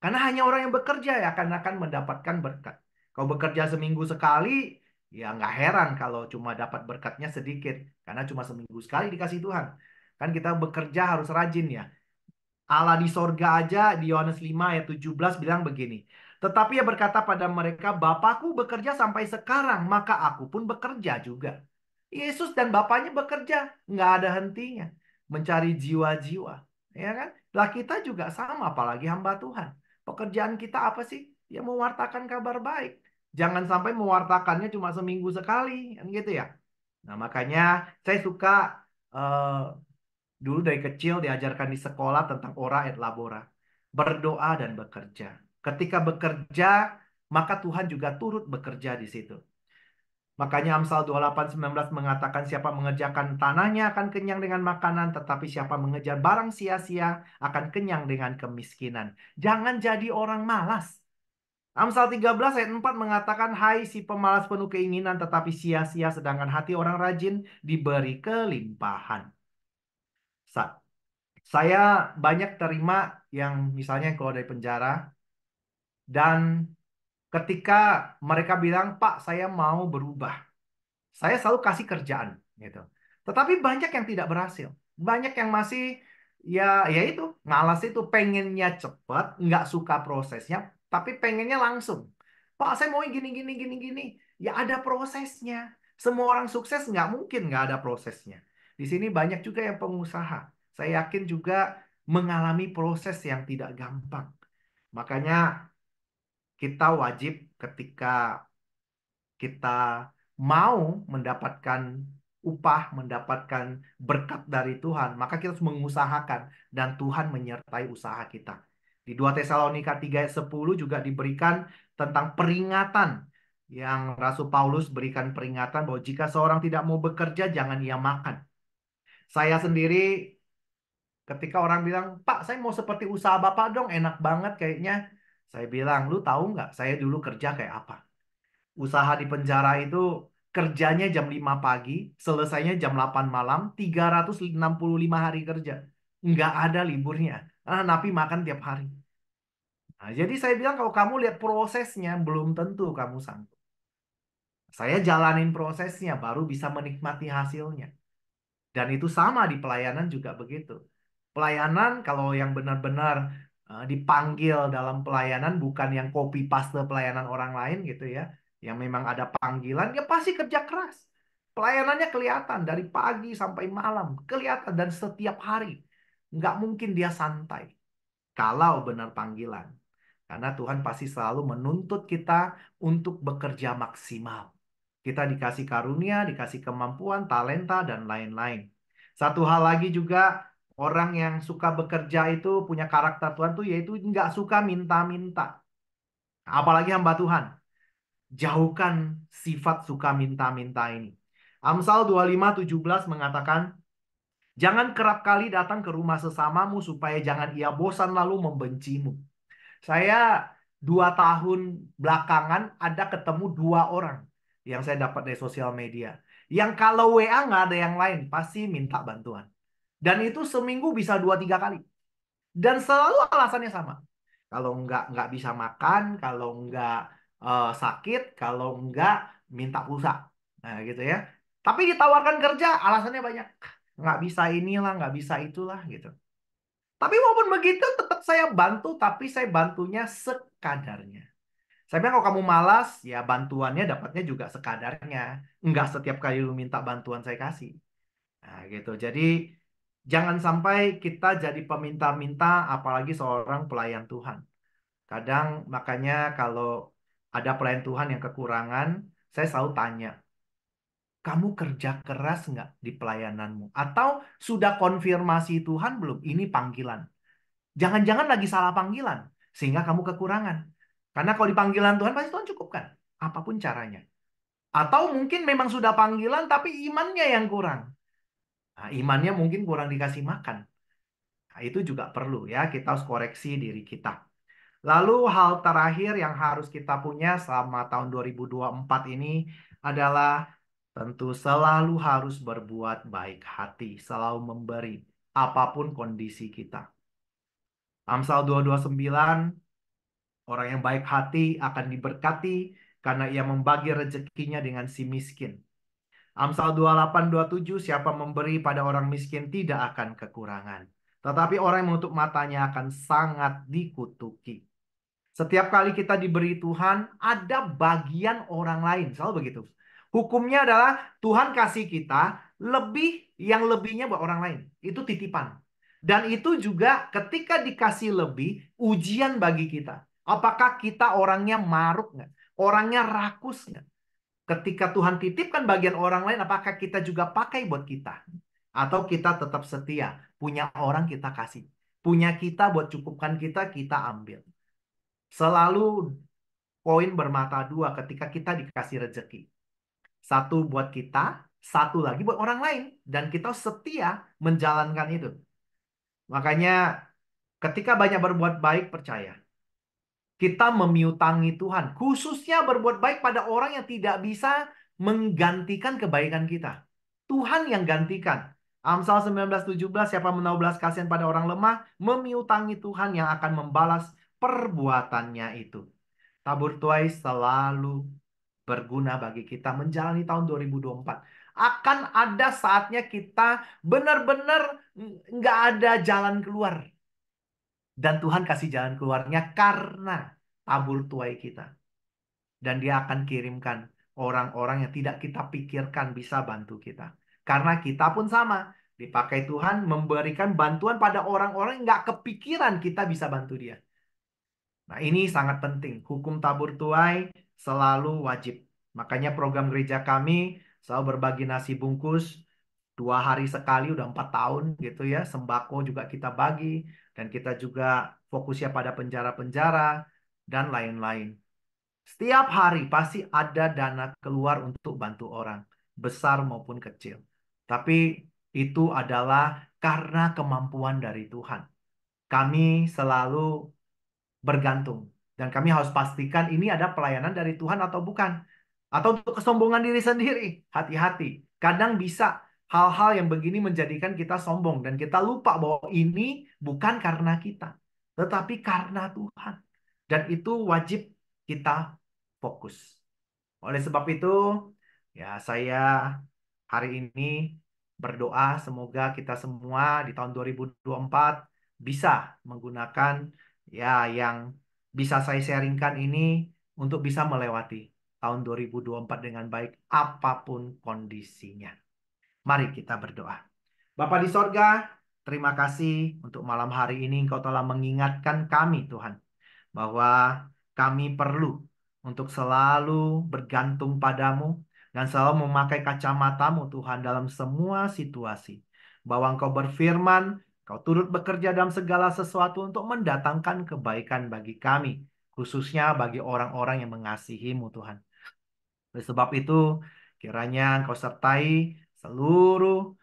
[SPEAKER 3] Karena hanya orang yang bekerja ya akan mendapatkan berkat. Kalau bekerja seminggu sekali, ya nggak heran kalau cuma dapat berkatnya sedikit. Karena cuma seminggu sekali dikasih Tuhan. Kan kita bekerja harus rajin ya. Allah di sorga aja di Yohanes 5 ayat 17 bilang begini. Tetapi ia berkata pada mereka, Bapakku bekerja sampai sekarang, maka aku pun bekerja juga. Yesus dan Bapaknya bekerja, nggak ada hentinya. Mencari jiwa-jiwa. Ya kan? Lah kita juga sama, apalagi hamba Tuhan. Pekerjaan kita apa sih? Ya mewartakan kabar baik. Jangan sampai mewartakannya cuma seminggu sekali. Kan gitu ya. Nah makanya saya suka eh, dulu dari kecil diajarkan di sekolah tentang ora et labora. Berdoa dan bekerja. Ketika bekerja, maka Tuhan juga turut bekerja di situ. Makanya Amsal 28:19 mengatakan siapa mengerjakan tanahnya akan kenyang dengan makanan, tetapi siapa mengejar barang sia-sia akan kenyang dengan kemiskinan. Jangan jadi orang malas. Amsal 13 ayat 4 mengatakan, hai si pemalas penuh keinginan, tetapi sia-sia, sedangkan hati orang rajin diberi kelimpahan. Saya banyak terima yang misalnya keluar dari penjara dan ketika mereka bilang, Pak, saya mau berubah. Saya selalu kasih kerjaan gitu. Tetapi banyak yang tidak berhasil. Banyak yang masih ya itu, malas itu pengennya cepat, nggak suka prosesnya, tapi pengennya langsung. Pak, saya mau gini gini gini gini. Ya ada prosesnya. Semua orang sukses nggak mungkin nggak ada prosesnya. Di sini banyak juga yang pengusaha. Saya yakin juga mengalami proses yang tidak gampang. Makanya kita wajib ketika kita mau mendapatkan upah, mendapatkan berkat dari Tuhan, maka kita harus mengusahakan dan Tuhan menyertai usaha kita. Di 2 Tesalonika 3 ayat 10 juga diberikan tentang peringatan yang Rasul Paulus berikan peringatan bahwa jika seorang tidak mau bekerja, jangan ia makan. Saya sendiri ketika orang bilang, Pak, saya mau seperti usaha Bapak dong, enak banget kayaknya. Saya bilang, lu tahu nggak saya dulu kerja kayak apa? Usaha di penjara itu kerjanya jam 5 pagi, selesainya jam 8 malam, 365 hari kerja. Nggak ada liburnya. Napi makan tiap hari. Nah, jadi saya bilang kalau kamu lihat prosesnya, belum tentu kamu sanggup. Saya jalanin prosesnya, baru bisa menikmati hasilnya. Dan itu sama di pelayanan juga begitu. Pelayanan kalau yang benar-benar dipanggil dalam pelayanan, bukan yang copy paste pelayanan orang lain gitu ya. Yang memang ada panggilan, ya pasti kerja keras. Pelayanannya kelihatan dari pagi sampai malam, kelihatan dan setiap hari. Nggak mungkin dia santai kalau benar panggilan. Karena Tuhan pasti selalu menuntut kita untuk bekerja maksimal. Kita dikasih karunia, dikasih kemampuan, talenta, dan lain-lain. Satu hal lagi juga, orang yang suka bekerja itu punya karakter Tuhan tuh yaitu nggak suka minta-minta. Apalagi hamba Tuhan. Jauhkan sifat suka minta-minta ini. Amsal 25:17 mengatakan, jangan kerap kali datang ke rumah sesamamu supaya jangan ia bosan lalu membencimu. Saya 2 tahun belakangan ada ketemu 2 orang yang saya dapat dari sosial media. Yang kalau WA nggak ada yang lain, pasti minta bantuan. Dan itu seminggu bisa 2-3 kali. Dan selalu alasannya sama. Kalau nggak bisa makan, kalau nggak sakit, kalau nggak minta pulsa. Nah gitu ya. Tapi ditawarkan kerja, alasannya banyak. Nggak bisa inilah, nggak bisa itulah gitu. Tapi walaupun begitu tetap saya bantu, tapi saya bantunya sekadarnya. Saya bilang kalau kamu malas, ya bantuannya dapatnya juga sekadarnya. Enggak setiap kali lu minta bantuan saya kasih. Nah gitu. Jadi jangan sampai kita jadi peminta-minta, apalagi seorang pelayan Tuhan. Kadang makanya kalau ada pelayan Tuhan yang kekurangan, saya selalu tanya, kamu kerja keras nggak di pelayananmu? Atau sudah konfirmasi Tuhan belum? Ini panggilan. Jangan-jangan lagi salah panggilan, sehingga kamu kekurangan. Karena kalau di panggilan Tuhan, pasti Tuhan cukupkan. Apapun caranya. Atau mungkin memang sudah panggilan, tapi imannya yang kurang. Nah, imannya mungkin kurang dikasih makan. Nah, itu juga perlu ya, kita harus koreksi diri kita. Lalu hal terakhir yang harus kita punya selama tahun 2024 ini adalah tentu selalu harus berbuat baik hati, selalu memberi apapun kondisi kita. Amsal 229, orang yang baik hati akan diberkati karena ia membagi rezekinya dengan si miskin. Amsal 28:27, siapa memberi pada orang miskin tidak akan kekurangan. Tetapi orang yang menutup matanya akan sangat dikutuki. Setiap kali kita diberi Tuhan, ada bagian orang lain. Selalu begitu. Hukumnya adalah Tuhan kasih kita lebih, yang lebihnya buat orang lain. Itu titipan. Dan itu juga ketika dikasih lebih, ujian bagi kita. Apakah kita orangnya maruk nggak? Orangnya rakus nggak? Ketika Tuhan titipkan bagian orang lain, apakah kita juga pakai buat kita? Atau kita tetap setia? Punya orang kita kasih. Punya kita buat cukupkan kita, kita ambil. Selalu poin bermata dua ketika kita dikasih rezeki. Satu buat kita, satu lagi buat orang lain. Dan kita setia menjalankan itu. Makanya ketika banyak berbuat baik, percaya. Kita memiutangi Tuhan. Khususnya berbuat baik pada orang yang tidak bisa menggantikan kebaikan kita. Tuhan yang gantikan. Amsal 19:17, siapa menaruh belas kasihan pada orang lemah, memiutangi Tuhan yang akan membalas perbuatannya itu. Tabur tuai selalu berguna bagi kita menjalani tahun 2024. Akan ada saatnya kita benar-benar nggak ada jalan keluar. Dan Tuhan kasih jalan keluarnya karena tabur tuai kita. Dan dia akan kirimkan orang-orang yang tidak kita pikirkan bisa bantu kita. Karena kita pun sama. Dipakai Tuhan memberikan bantuan pada orang-orang yang nggak kepikiran kita bisa bantu dia. Nah, ini sangat penting. Hukum tabur tuai selalu wajib. Makanya program gereja kami selalu berbagi nasi bungkus 2 hari sekali, udah 4 tahun gitu ya. Sembako juga kita bagi. Dan kita juga fokusnya pada penjara-penjara dan lain-lain. Setiap hari pasti ada dana keluar untuk bantu orang. Besar maupun kecil. Tapi itu adalah karena kemampuan dari Tuhan. Kami selalu bergantung. Dan kami harus pastikan ini ada pelayanan dari Tuhan atau bukan. Atau untuk kesombongan diri sendiri. Hati-hati. Kadang bisa hal-hal yang begini menjadikan kita sombong. Dan kita lupa bahwa ini bukan karena kita. Tetapi karena Tuhan. Dan itu wajib kita fokus. Oleh sebab itu, ya saya hari ini berdoa semoga kita semua di tahun 2024 bisa menggunakan ya yang bisa saya sharingkan ini untuk bisa melewati tahun 2024 dengan baik apapun kondisinya. Mari kita berdoa. Bapa di sorga, terima kasih untuk malam hari ini Engkau telah mengingatkan kami Tuhan, bahwa kami perlu untuk selalu bergantung padamu dan selalu memakai kacamatamu Tuhan dalam semua situasi. Bahwa Engkau berfirman, Engkau turut bekerja dalam segala sesuatu untuk mendatangkan kebaikan bagi kami, khususnya bagi orang-orang yang mengasihimu Tuhan. Oleh sebab itu, kiranya Engkau sertai seluruh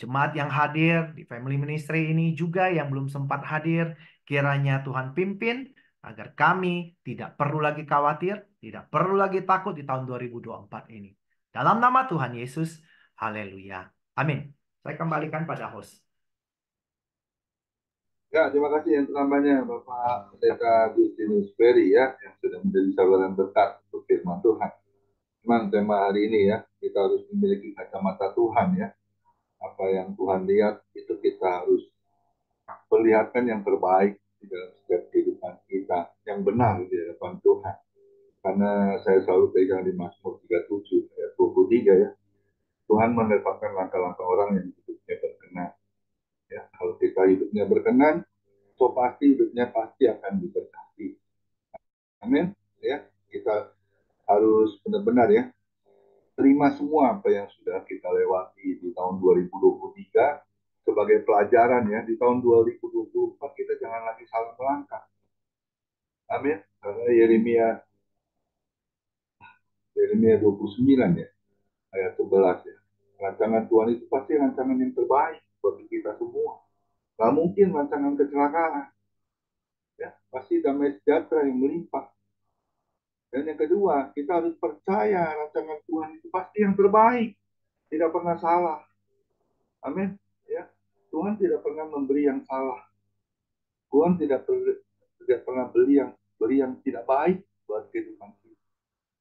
[SPEAKER 3] jemaat yang hadir di Family Ministry ini juga yang belum sempat hadir. Kiranya Tuhan pimpin agar kami tidak perlu lagi khawatir, tidak perlu lagi takut di tahun 2024 ini. Dalam nama Tuhan Yesus, haleluya. Amin. Saya kembalikan pada host.
[SPEAKER 4] Ya, terima kasih yang terlambatnya Bapak Pendeta Agustinus Ferry ya, yang sudah menjadi saluran berkat untuk firman Tuhan. Memang tema hari ini ya, kita harus memiliki kacamata Tuhan ya. Apa yang Tuhan lihat itu kita harus perlihatkan yang terbaik di dalam setiap kehidupan kita, yang benar di hadapan Tuhan. Karena saya selalu pegang di Mazmur 37 ayat 23 ya. Tuhan menetapkan langkah-langkah orang yang hidupnya berkenan. Ya, kalau kita hidupnya berkenan, so pasti hidupnya pasti akan diberkati. Amin. Ya, kita harus benar-benar ya terima semua apa yang sudah kita lewati di tahun 2023 sebagai pelajaran ya. Di tahun 2024 kita jangan lagi salah melangkah. Amin. Karena Yeremia 29 ya, ayat 11 ya. Rancangan Tuhan itu pasti rancangan yang terbaik bagi kita semua. Gak mungkin rancangan kecelakaan. Ya, pasti damai sejahtera yang melimpah. Dan yang kedua, kita harus percaya rancangan Tuhan itu pasti yang terbaik. Tidak pernah salah. Amin. Ya. Tuhan tidak pernah memberi yang salah. Tuhan tidak pernah beri yang tidak baik buat kehidupan kita.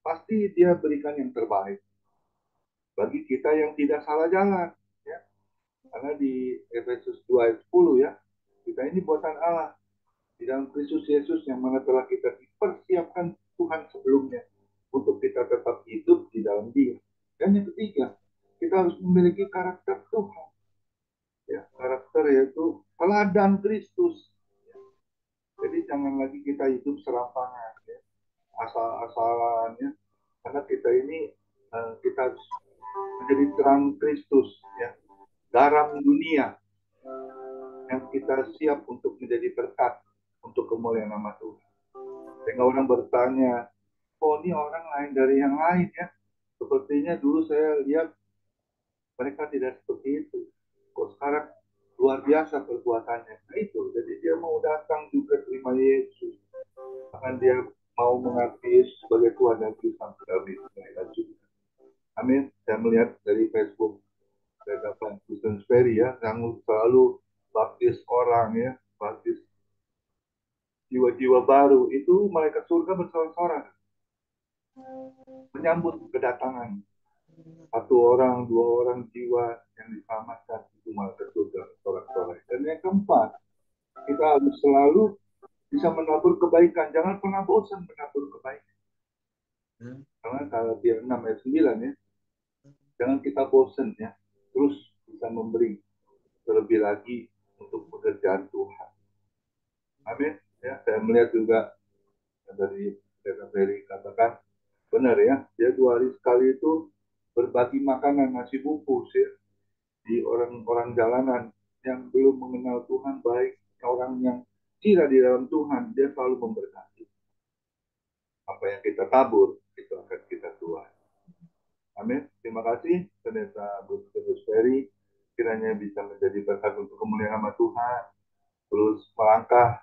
[SPEAKER 4] Pasti Dia berikan yang terbaik bagi kita yang tidak salah jalan. Ya. Karena di Efesus 2 ayat 10 ya, kita ini buatan Allah di dalam Kristus Yesus yang mana telah kita dipersiapkan Tuhan sebelumnya untuk kita tetap hidup di dalam Dia. Dan yang ketiga, kita harus memiliki karakter Tuhan. Ya, karakter yaitu teladan Kristus. Ya. Jadi jangan lagi kita hidup serampangan, ya. Asal-asalan, ya. Karena kita ini kita harus menjadi terang Kristus, ya. Garam dunia yang kita siap untuk menjadi berkat untuk kemuliaan nama Tuhan. Sehingga orang bertanya, oh ini orang lain dari yang lain ya. Sepertinya dulu saya lihat mereka tidak seperti itu. Kok sekarang luar biasa perbuatannya. Nah itu, jadi dia mau datang juga terima Yesus. Bahkan dia mau mengakui Yesus sebagai Tuhan dan Juru Selamat mereka juga. Amin. Saya melihat dari Facebook saya dapat Kristen Ferry ya, yang selalu baptis orang ya, baptis jiwa-jiwa baru. Itu malaikat surga bersorak-sorak menyambut kedatangan satu orang, dua orang jiwa yang diselamatkan itu malaikat surga bersorak-sorak. Dan yang keempat, kita harus selalu bisa menabur kebaikan. Jangan pernah bosan menabur kebaikan. Karena kalau dia 6 ayat 9 ya, jangan kita bosan ya. Terus bisa memberi terlebih lagi untuk pekerjaan Tuhan. Amin. Ya, saya melihat juga dari Pendeta Ferry katakan benar ya, dia 2 hari sekali itu berbagi makanan nasi bungkus ya di orang-orang jalanan yang belum mengenal Tuhan, baik orang yang tidak di dalam Tuhan, dia selalu memberkati. Apa yang kita tabur itu akan kita tuai. Amin. Terima kasih Pendeta Agustinus Ferry, kiranya bisa menjadi berkat untuk kemuliaan nama Tuhan, terus melangkah,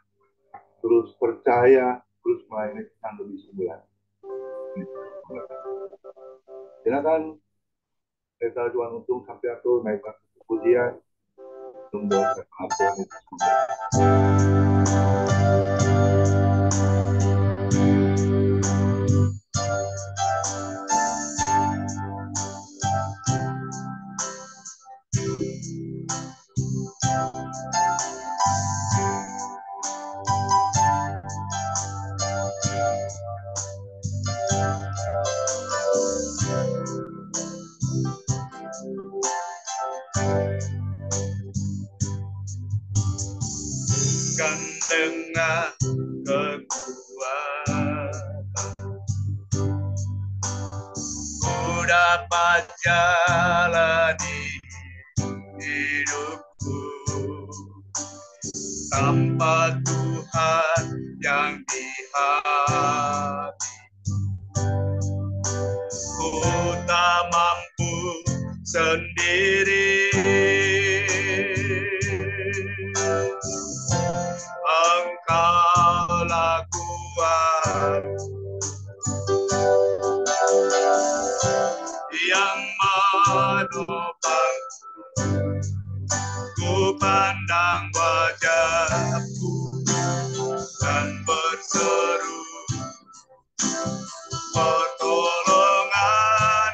[SPEAKER 4] terus percaya, terus melayani Tuhan lebih sembulan. Silakan Pendeta Tuhan Untung sampai aku naikkan pujian, membawakan Tuhan itu semua.
[SPEAKER 1] kan dengan kekuatan. Ku dapat jalani hidupku tanpa Tuhan yang di hati. Ku tak mampu sendiri, Engkaulah kuat yang menopang. Ku pandang wajahku dan berseru, pertolongan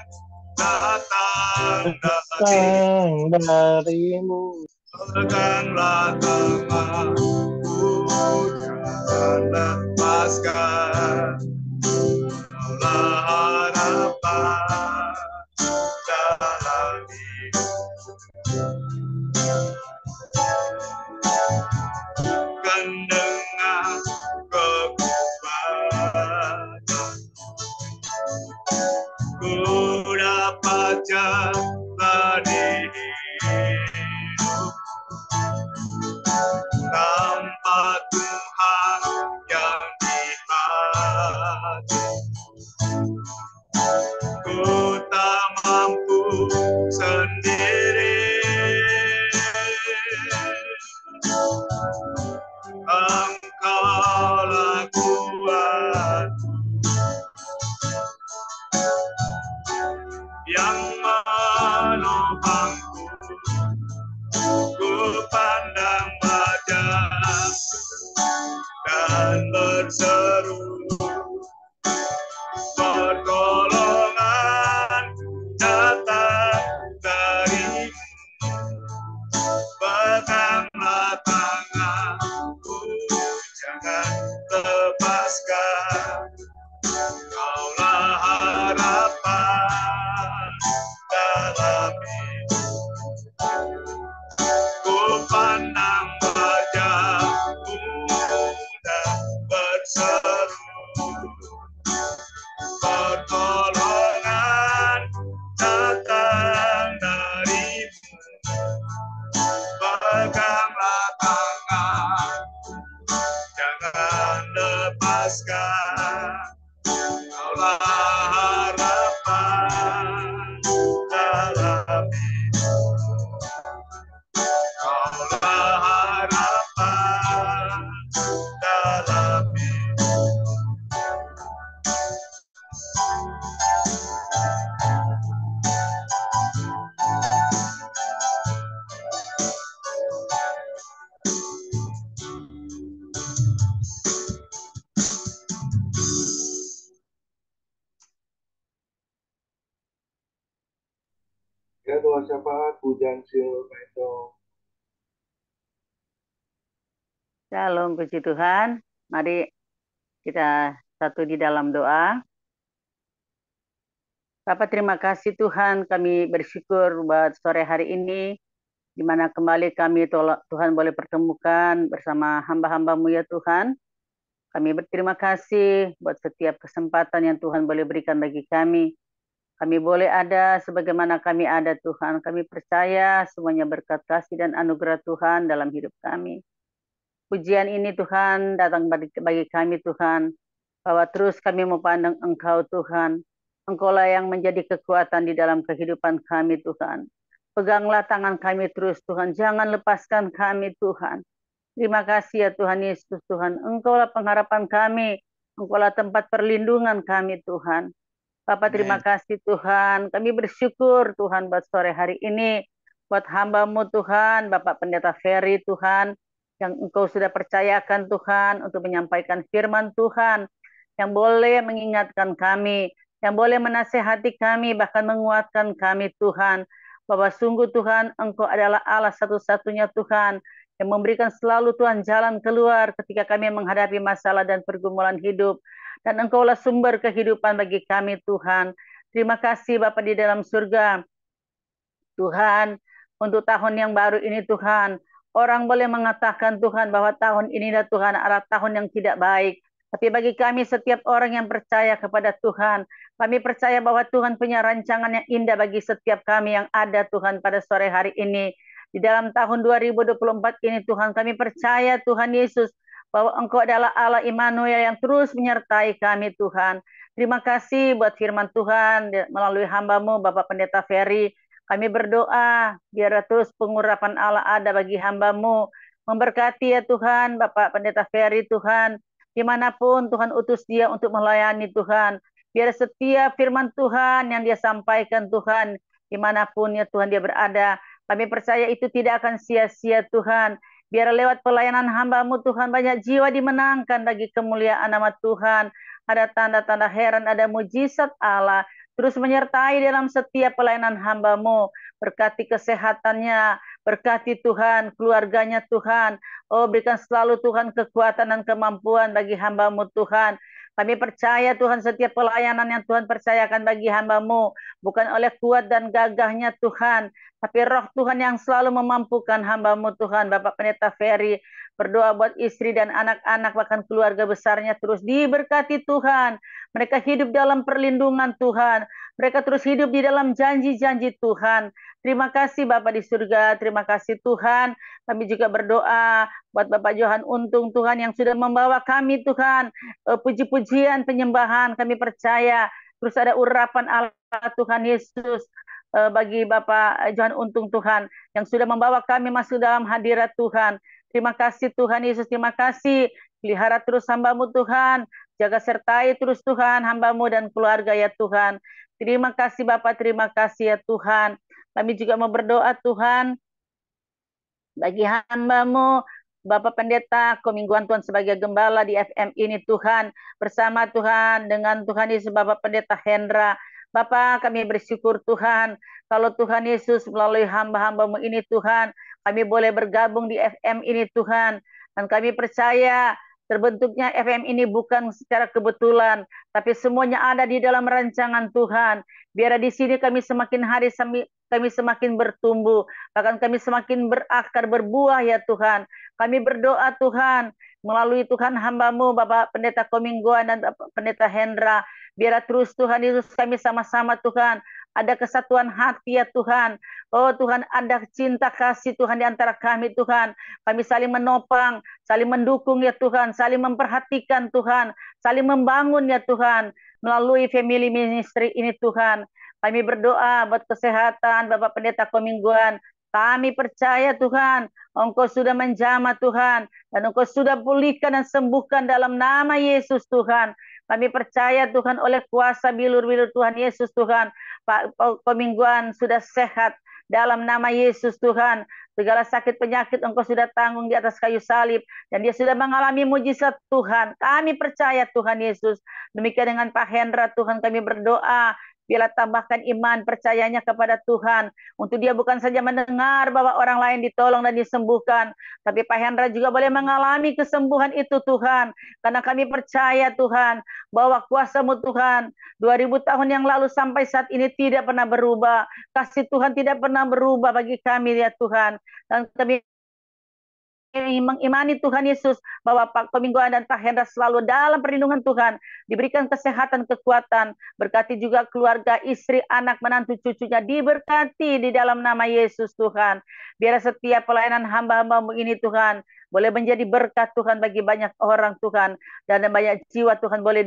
[SPEAKER 1] datang
[SPEAKER 2] darimu.
[SPEAKER 1] Peganglah tanganku, jangan lepaskan. Kaulah harapan dalam kan dengan kekuatan. Ku dapat jalani hidup tanpa Tuhan yang di hati. Ku tak mampu sendiri, Engkaulah kuat yang menopangku. Ku pandang wajah dan berseru, pertolongan datang darimu. Peganglah tanganku, jangan lepaskan. Kaulah harapan dalam hidup. Ku pandang wajahmu dan berseru, pertolongan datang darimu. Peganglah tanganku, jangan lepaskan. Kaulah harapan dalam hidup. Kaulah harapan dalam hidup.
[SPEAKER 4] Ya, doa syafaat pujian sil itu.
[SPEAKER 5] Shalom, puji Tuhan. Mari kita satu di dalam doa. Bapak, terima kasih Tuhan, kami bersyukur buat sore hari ini, di mana kembali kami Tuhan boleh pertemukan bersama hamba-hamba-Mu ya Tuhan. Kami berterima kasih buat setiap kesempatan yang Tuhan boleh berikan bagi kami. Kami boleh ada sebagaimana kami ada Tuhan. Kami percaya semuanya berkat kasih dan anugerah Tuhan dalam hidup kami. Pujian ini Tuhan datang bagi kami Tuhan, bahwa terus kami memandang Engkau Tuhan. Engkaulah yang menjadi kekuatan di dalam kehidupan kami Tuhan. Peganglah tangan kami terus Tuhan, jangan lepaskan kami Tuhan. Terima kasih ya Tuhan Yesus Tuhan, Engkaulah pengharapan kami, Engkaulah tempat perlindungan kami Tuhan. Bapak terima kasih Tuhan, kami bersyukur Tuhan buat sore hari ini, buat hamba-Mu Tuhan, Bapak Pendeta Ferry Tuhan, yang Engkau sudah percayakan Tuhan untuk menyampaikan firman Tuhan, yang boleh mengingatkan kami, yang boleh menasehati kami, bahkan menguatkan kami Tuhan, bahwa sungguh Tuhan Engkau adalah Allah satu-satunya Tuhan, yang memberikan selalu Tuhan jalan keluar ketika kami menghadapi masalah dan pergumulan hidup. Dan Engkaulah sumber kehidupan bagi kami Tuhan. Terima kasih Bapa di dalam surga. Tuhan, untuk tahun yang baru ini Tuhan, orang boleh mengatakan Tuhan bahwa tahun ini Tuhan adalah tahun yang tidak baik. Tapi bagi kami setiap orang yang percaya kepada Tuhan, kami percaya bahwa Tuhan punya rancangan yang indah bagi setiap kami yang ada Tuhan pada sore hari ini. Di dalam tahun 2024 ini Tuhan, kami percaya Tuhan Yesus bahwa Engkau adalah Allah Immanuel yang terus menyertai kami Tuhan. Terima kasih buat firman Tuhan melalui hamba-Mu Bapak Pendeta Ferry. Kami berdoa biar terus pengurapan Allah ada bagi hamba-Mu. Memberkati ya Tuhan Bapak Pendeta Ferry Tuhan. Dimanapun Tuhan utus dia untuk melayani Tuhan. Biar setiap firman Tuhan yang dia sampaikan Tuhan, dimanapun ya Tuhan dia berada, kami percaya itu tidak akan sia-sia Tuhan. Biar lewat pelayanan hamba-Mu Tuhan banyak jiwa dimenangkan bagi kemuliaan nama Tuhan. Ada tanda-tanda heran, ada mujizat Allah. Terus menyertai dalam setiap pelayanan hamba-Mu. Berkati kesehatannya, berkati Tuhan, keluarganya Tuhan. Oh, berikan selalu Tuhan kekuatan dan kemampuan bagi hamba-Mu Tuhan. Kami percaya Tuhan setiap pelayanan yang Tuhan percayakan bagi hamba-Mu. Bukan oleh kuat dan gagahnya Tuhan. Tapi roh Tuhan yang selalu memampukan hamba-Mu Tuhan. Bapak Pendeta Ferry berdoa buat istri dan anak-anak bahkan keluarga besarnya terus diberkati Tuhan. Mereka hidup dalam perlindungan Tuhan. Mereka terus hidup di dalam janji-janji Tuhan. Terima kasih Bapak di surga. Terima kasih Tuhan. Kami juga berdoa buat Bapak Johan Untung Tuhan yang sudah membawa kami Tuhan. Puji-pujian, penyembahan. Kami percaya terus ada urapan Allah Tuhan Yesus bagi Bapak Johan Untung Tuhan yang sudah membawa kami masuk dalam hadirat Tuhan. Terima kasih Tuhan Yesus, terima kasih. Pelihara terus hamba-Mu Tuhan. Jaga sertai terus Tuhan hamba-Mu dan keluarga ya Tuhan. Terima kasih Bapak, terima kasih ya Tuhan. Kami juga mau berdoa Tuhan bagi hamba-Mu Bapak Pendeta Komingguan Tuhan sebagai gembala di FM ini Tuhan. Bersama Tuhan dengan Tuhan Yesus Bapak Pendeta Hendra. Bapak kami bersyukur Tuhan. Kalau Tuhan Yesus melalui hamba-hamba-Mu ini Tuhan. Kami boleh bergabung di FM ini Tuhan. Dan kami percaya terbentuknya FM ini bukan secara kebetulan. Tapi semuanya ada di dalam rancangan Tuhan. Biar di sini kami semakin hari kami semakin bertumbuh. Bahkan kami semakin berakar, berbuah ya Tuhan. Kami berdoa Tuhan. Melalui Tuhan hamba-Mu Bapak Pendeta Komingguan dan Bapak Pendeta Hendra. Biar terus Tuhan Yesus kami sama-sama Tuhan. Ada kesatuan hati ya Tuhan. Oh Tuhan ada cinta kasih Tuhan di antara kami Tuhan. Kami saling menopang, saling mendukung ya Tuhan. Saling memperhatikan Tuhan. Saling membangun ya Tuhan. Melalui family ministry ini Tuhan. Kami berdoa buat kesehatan Bapak Pendeta Komingguan. Kami percaya Tuhan. Engkau sudah menjamah Tuhan. Dan Engkau sudah pulihkan dan sembuhkan dalam nama Yesus Tuhan. Kami percaya Tuhan oleh kuasa bilur-bilur Tuhan Yesus Tuhan. Pak Komingguan sudah sehat dalam nama Yesus Tuhan. Segala sakit penyakit Engkau sudah tanggung di atas kayu salib. Dan dia sudah mengalami mujizat Tuhan. Kami percaya Tuhan Yesus. Demikian dengan Pak Hendra Tuhan kami berdoa. Biarlah tambahkan iman percayanya kepada Tuhan. Untuk dia bukan saja mendengar bahwa orang lain ditolong dan disembuhkan. Tapi Pak Hendra juga boleh mengalami kesembuhan itu Tuhan. Karena kami percaya Tuhan bahwa kuasa-Mu Tuhan 2000 tahun yang lalu sampai saat ini tidak pernah berubah. Kasih Tuhan tidak pernah berubah bagi kami ya Tuhan. Dan kami mengimani Tuhan Yesus bahwa Pak Komingguan dan Pak Hendra selalu dalam perlindungan Tuhan, diberikan kesehatan, kekuatan, berkati juga keluarga, istri, anak, menantu, cucunya diberkati di dalam nama Yesus Tuhan. Biar setiap pelayanan hamba-hamba-Mu ini Tuhan boleh menjadi berkat Tuhan bagi banyak orang Tuhan, dan banyak jiwa Tuhan boleh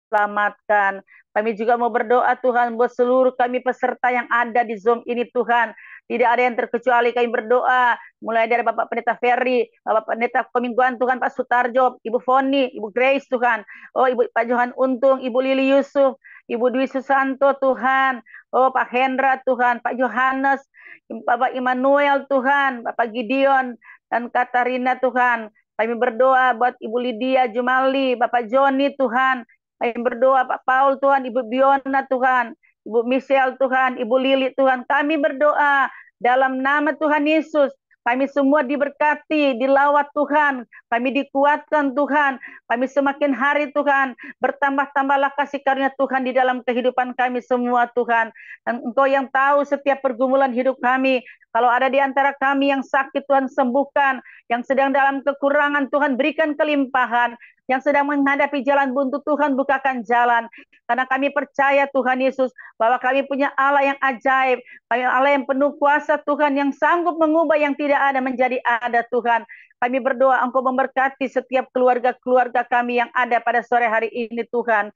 [SPEAKER 5] diselamatkan. Kami juga mau berdoa Tuhan buat seluruh kami peserta yang ada di Zoom ini Tuhan. Tidak ada yang terkecuali kami berdoa. Mulai dari Bapak Pendeta Ferry, Bapak Pendeta Komingguan Tuhan, Pak Sutarjo, Ibu Foni, Ibu Grace Tuhan. Oh Ibu Pak Johan Untung, Ibu Lili Yusuf, Ibu Dwi Susanto Tuhan. Oh Pak Hendra Tuhan, Pak Yohanes, Bapak Immanuel Tuhan, Bapak Gideon, dan Katarina Tuhan. Kami berdoa buat Ibu Lydia Jumali, Bapak Joni Tuhan. Kami berdoa Pak Paul Tuhan, Ibu Biona Tuhan, Ibu Michelle Tuhan, Ibu Lili Tuhan. Kami berdoa dalam nama Tuhan Yesus. Kami semua diberkati, dilawat Tuhan. Kami dikuatkan Tuhan. Kami semakin hari Tuhan. Bertambah-tambahlah kasih karunia Tuhan di dalam kehidupan kami semua Tuhan. Dan Engkau yang tahu setiap pergumulan hidup kami. Kalau ada di antara kami yang sakit, Tuhan sembuhkan. Yang sedang dalam kekurangan, Tuhan berikan kelimpahan. Yang sedang menghadapi jalan buntu, Tuhan bukakan jalan. Karena kami percaya Tuhan Yesus, bahwa kami punya Allah yang ajaib. Kami Allah yang penuh kuasa Tuhan, yang sanggup mengubah yang tidak ada menjadi ada Tuhan. Kami berdoa Engkau memberkati setiap keluarga-keluarga kami yang ada pada sore hari ini Tuhan.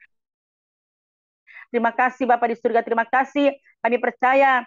[SPEAKER 5] Terima kasih Bapa di surga, terima kasih. Kami percaya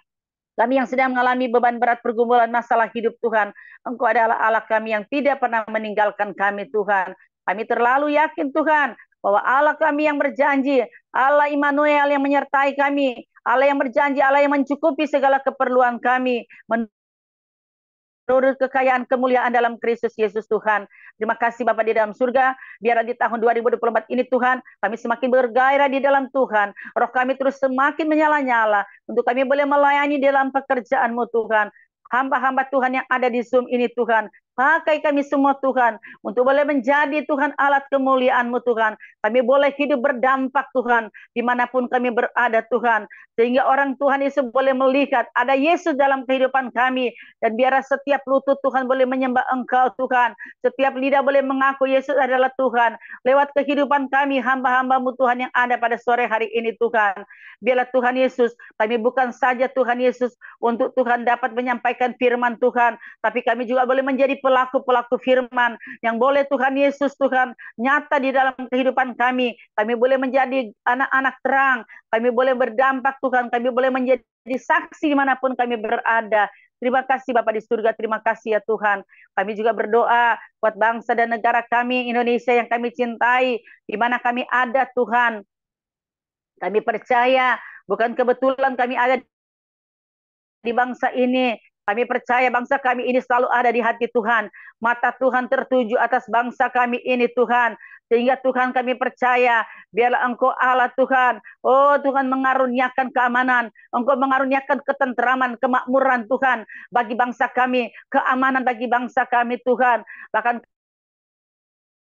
[SPEAKER 5] kami yang sedang mengalami beban berat pergumulan masalah hidup Tuhan. Engkau adalah Allah kami yang tidak pernah meninggalkan kami Tuhan. Kami terlalu yakin Tuhan bahwa Allah kami yang berjanji, Allah Immanuel yang menyertai kami, Allah yang berjanji, Allah yang mencukupi segala keperluan kami. Menurut kekayaan kemuliaan dalam Kristus Yesus Tuhan. Terima kasih Bapa di dalam surga. Biarlah di tahun 2024 ini Tuhan, kami semakin bergairah di dalam Tuhan. Roh kami terus semakin menyala-nyala. Untuk kami boleh melayani dalam pekerjaan-Mu Tuhan. Hamba-hamba Tuhan yang ada di Zoom ini Tuhan, pakai kami semua Tuhan, untuk boleh menjadi Tuhan alat kemuliaan-Mu Tuhan. Kami boleh hidup berdampak Tuhan, dimanapun kami berada Tuhan. Sehingga orang Tuhan Yesus boleh melihat ada Yesus dalam kehidupan kami. Dan biarlah setiap lutut Tuhan boleh menyembah Engkau Tuhan. Setiap lidah boleh mengaku Yesus adalah Tuhan. Lewat kehidupan kami, hamba-hamba-Mu Tuhan yang ada pada sore hari ini Tuhan. Biarlah Tuhan Yesus, kami bukan saja Tuhan Yesus untuk Tuhan dapat menyampaikan firman Tuhan, tapi kami juga boleh menjadi pelaku-pelaku firman yang boleh Tuhan Yesus Tuhan nyata di dalam kehidupan kami. Kami boleh menjadi anak-anak terang, kami boleh berdampak Tuhan, kami boleh menjadi saksi dimanapun kami berada. Terima kasih Bapak di surga, terima kasih ya Tuhan. Kami juga berdoa buat bangsa dan negara kami Indonesia yang kami cintai, di mana kami ada Tuhan. Kami percaya bukan kebetulan kami ada di bangsa ini. Kami percaya bangsa kami ini selalu ada di hati Tuhan. Mata Tuhan tertuju atas bangsa kami ini Tuhan. Sehingga Tuhan kami percaya, biarlah Engkau Allah Tuhan. Oh Tuhan mengaruniakan keamanan. Engkau mengaruniakan ketentraman, kemakmuran Tuhan. Bagi bangsa kami, keamanan bagi bangsa kami Tuhan. Bahkan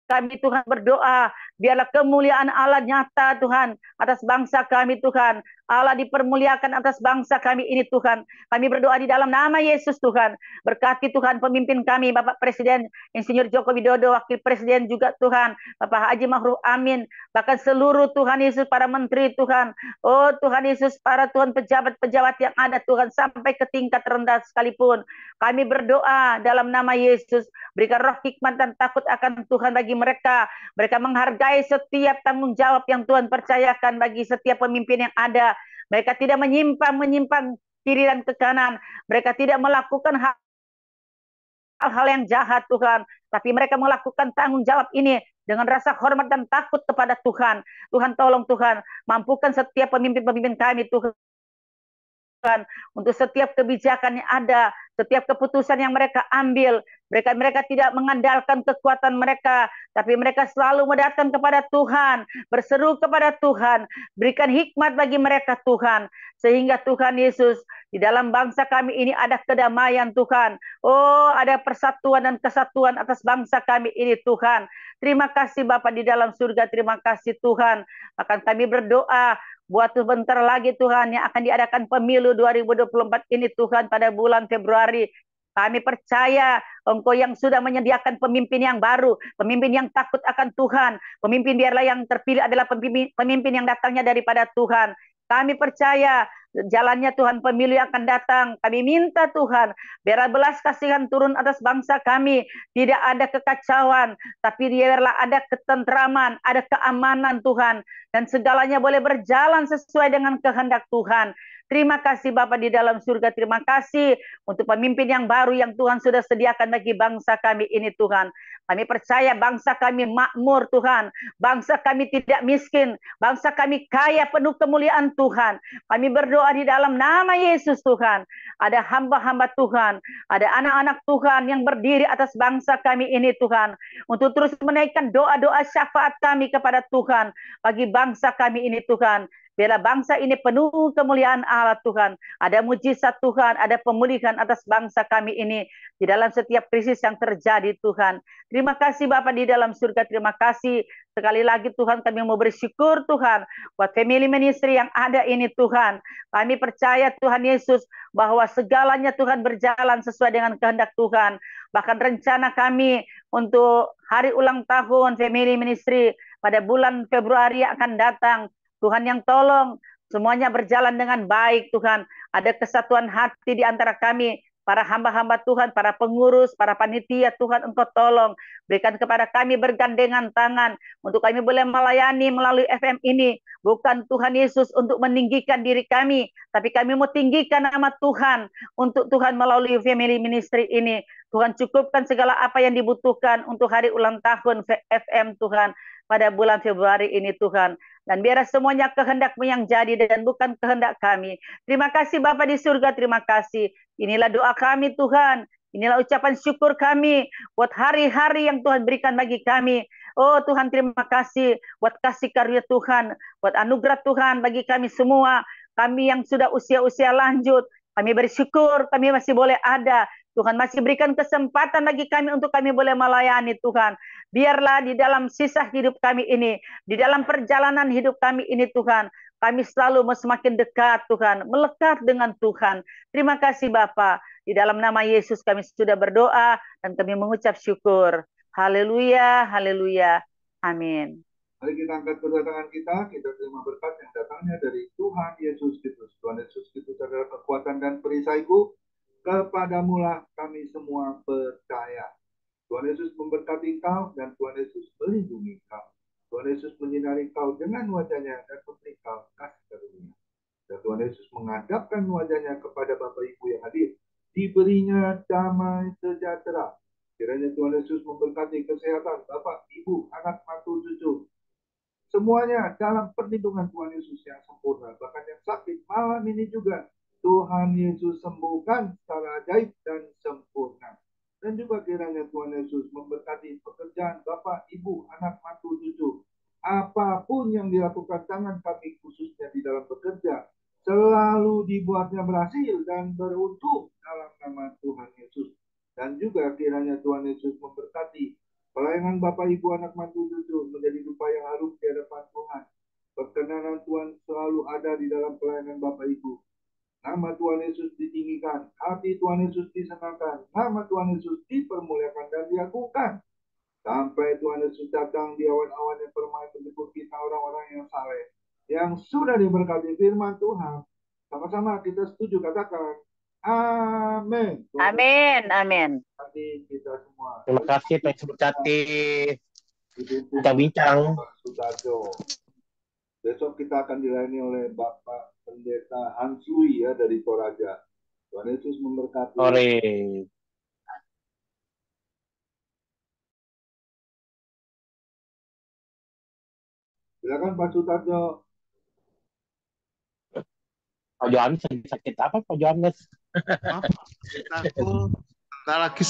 [SPEAKER 5] kami Tuhan berdoa, biarlah kemuliaan Allah nyata Tuhan atas bangsa kami Tuhan. Allah dipermuliakan atas bangsa kami ini Tuhan. Kami berdoa di dalam nama Yesus Tuhan. Berkati Tuhan pemimpin kami, Bapak Presiden Insinyur Joko Widodo, Wakil Presiden juga Tuhan, Bapak Haji Ma'ruf Amin, bahkan seluruh Tuhan Yesus para menteri Tuhan. Oh Tuhan Yesus, para Tuhan pejabat-pejabat yang ada Tuhan, sampai ke tingkat rendah sekalipun. Kami berdoa dalam nama Yesus, berikan roh hikmat dan takut akan Tuhan bagi mereka. Mereka menghargai setiap tanggung jawab yang Tuhan percayakan bagi setiap pemimpin yang ada. Mereka tidak menyimpang kiri dan ke kanan. Mereka tidak melakukan hal-hal yang jahat Tuhan. Tapi mereka melakukan tanggung jawab ini dengan rasa hormat dan takut kepada Tuhan. Tuhan tolong Tuhan, mampukan setiap pemimpin-pemimpin kami Tuhan. Untuk setiap kebijakan yang ada, setiap keputusan yang mereka ambil, mereka tidak mengandalkan kekuatan mereka, tapi mereka selalu mendatang kepada Tuhan, berseru kepada Tuhan, berikan hikmat bagi mereka Tuhan, sehingga Tuhan Yesus, di dalam bangsa kami ini ada kedamaian Tuhan. Oh, ada persatuan dan kesatuan atas bangsa kami ini Tuhan. Terima kasih Bapa di dalam surga, terima kasih Tuhan. Akan kami berdoa, buat sebentar lagi Tuhan yang akan diadakan pemilu 2024 ini Tuhan pada bulan Februari. Kami percaya Engkau yang sudah menyediakan pemimpin yang baru, pemimpin yang takut akan Tuhan, pemimpin biarlah yang terpilih adalah pemimpin yang datangnya daripada Tuhan. Kami percaya jalannya Tuhan pemilu yang akan datang. Kami minta Tuhan, biarlah belas kasihan turun atas bangsa kami. Tidak ada kekacauan, tapi biarlah ada ketentraman, ada keamanan Tuhan. Dan segalanya boleh berjalan sesuai dengan kehendak Tuhan. Terima kasih Bapa di dalam surga. Terima kasih untuk pemimpin yang baru yang Tuhan sudah sediakan bagi bangsa kami ini Tuhan. Kami percaya bangsa kami makmur Tuhan. Bangsa kami tidak miskin. Bangsa kami kaya penuh kemuliaan Tuhan. Kami berdoa di dalam nama Yesus Tuhan. Ada hamba-hamba Tuhan. Ada anak-anak Tuhan yang berdiri atas bangsa kami ini Tuhan. Untuk terus menaikkan doa-doa syafaat kami kepada Tuhan. Bagi bangsa kami ini Tuhan. Biarlah bangsa ini penuh kemuliaan Allah Tuhan. Ada mujizat Tuhan, ada pemulihan atas bangsa kami ini di dalam setiap krisis yang terjadi Tuhan. Terima kasih Bapak di dalam surga, terima kasih. Sekali lagi Tuhan, kami mau bersyukur Tuhan buat family ministry yang ada ini Tuhan. Kami percaya Tuhan Yesus bahwa segalanya Tuhan berjalan sesuai dengan kehendak Tuhan. Bahkan rencana kami untuk hari ulang tahun family ministry pada bulan Februari yang akan datang, Tuhan yang tolong semuanya berjalan dengan baik Tuhan. Ada kesatuan hati di antara kami, para hamba-hamba Tuhan, para pengurus, para panitia Tuhan, Engkau tolong. Berikan kepada kami bergandengan tangan untuk kami boleh melayani melalui FM ini. Bukan Tuhan Yesus untuk meninggikan diri kami, tapi kami mau tinggikan nama Tuhan untuk Tuhan melalui family ministry ini. Tuhan cukupkan segala apa yang dibutuhkan untuk hari ulang tahun FM Tuhan pada bulan Februari ini Tuhan. Dan biar semuanya kehendak-Mu yang jadi dan bukan kehendak kami. Terima kasih Bapa di surga, terima kasih. Inilah doa kami Tuhan. Inilah ucapan syukur kami buat hari-hari yang Tuhan berikan bagi kami. Oh Tuhan, terima kasih buat kasih karunia Tuhan, buat anugerah Tuhan bagi kami semua. Kami yang sudah usia-usia lanjut, kami bersyukur kami masih boleh ada. Tuhan masih berikan kesempatan bagi kami untuk kami boleh melayani Tuhan. Biarlah di dalam sisa hidup kami ini, di dalam perjalanan hidup kami ini Tuhan, kami selalu semakin dekat Tuhan, melekat dengan Tuhan. Terima kasih Bapa. Di dalam nama Yesus kami sudah berdoa dan kami mengucap syukur. Haleluya, haleluya. Amin.
[SPEAKER 4] Mari kita angkat kedua tangan kita terima berkat yang datangnya dari Tuhan Yesus Kristus. Tuhan Yesus Kristus adalah kekuatan dan perisaiku. Kepadamulah kami semua percaya. Tuhan Yesus memberkati kau dan Tuhan Yesus melindungi kau. Tuhan Yesus menyinari kau dengan wajahnya dan memberi kau kasih karunia. Dan Tuhan Yesus menghadapkan wajahnya kepada Bapak Ibu yang hadir. Diberinya damai sejahtera. Kiranya Tuhan Yesus memberkati kesehatan Bapak, Ibu, anak, mantu, cucu. Semuanya dalam perlindungan Tuhan Yesus yang sempurna. Bahkan yang sakit malam ini juga Tuhan Yesus sembuhkan secara ajaib dan sempurna. Dan juga kiranya Tuhan Yesus memberkati pekerjaan Bapak, Ibu, anak, mantu, cucu. Apapun yang dilakukan tangan kami khususnya di dalam bekerja, selalu dibuatnya berhasil dan beruntung dalam nama Tuhan Yesus. Dan juga kiranya Tuhan Yesus memberkati pelayanan Bapak, Ibu, anak, mantu, cucu menjadi rupa yang harum di hadapan Tuhan. Perkenanan Tuhan selalu ada di dalam pelayanan Bapak, Ibu. Nama Tuhan Yesus ditinggikan, hati Tuhan Yesus disenangkan, nama Tuhan Yesus dipermuliakan dan diagungkan. Sampai Tuhan Yesus datang di awan-awan yang permai menjemput kita orang-orang yang saleh, yang sudah diberkati firman Tuhan. Sama-sama kita setuju, katakan amin.
[SPEAKER 5] Amin, amin.
[SPEAKER 4] Hati kita semua.
[SPEAKER 6] Terima kasih Pak Sucati. Bincang-bincang.
[SPEAKER 4] Sudarjo. Besok kita akan dilayani oleh Bapak Pendeta Hansui ya dari Toraja. Tuhan Yesus memberkati.
[SPEAKER 6] Sore.
[SPEAKER 4] Silakan Pak Sutarjo.
[SPEAKER 6] Pak Johannes sakit apa Pak Johannes?
[SPEAKER 7] Aku nggak lagi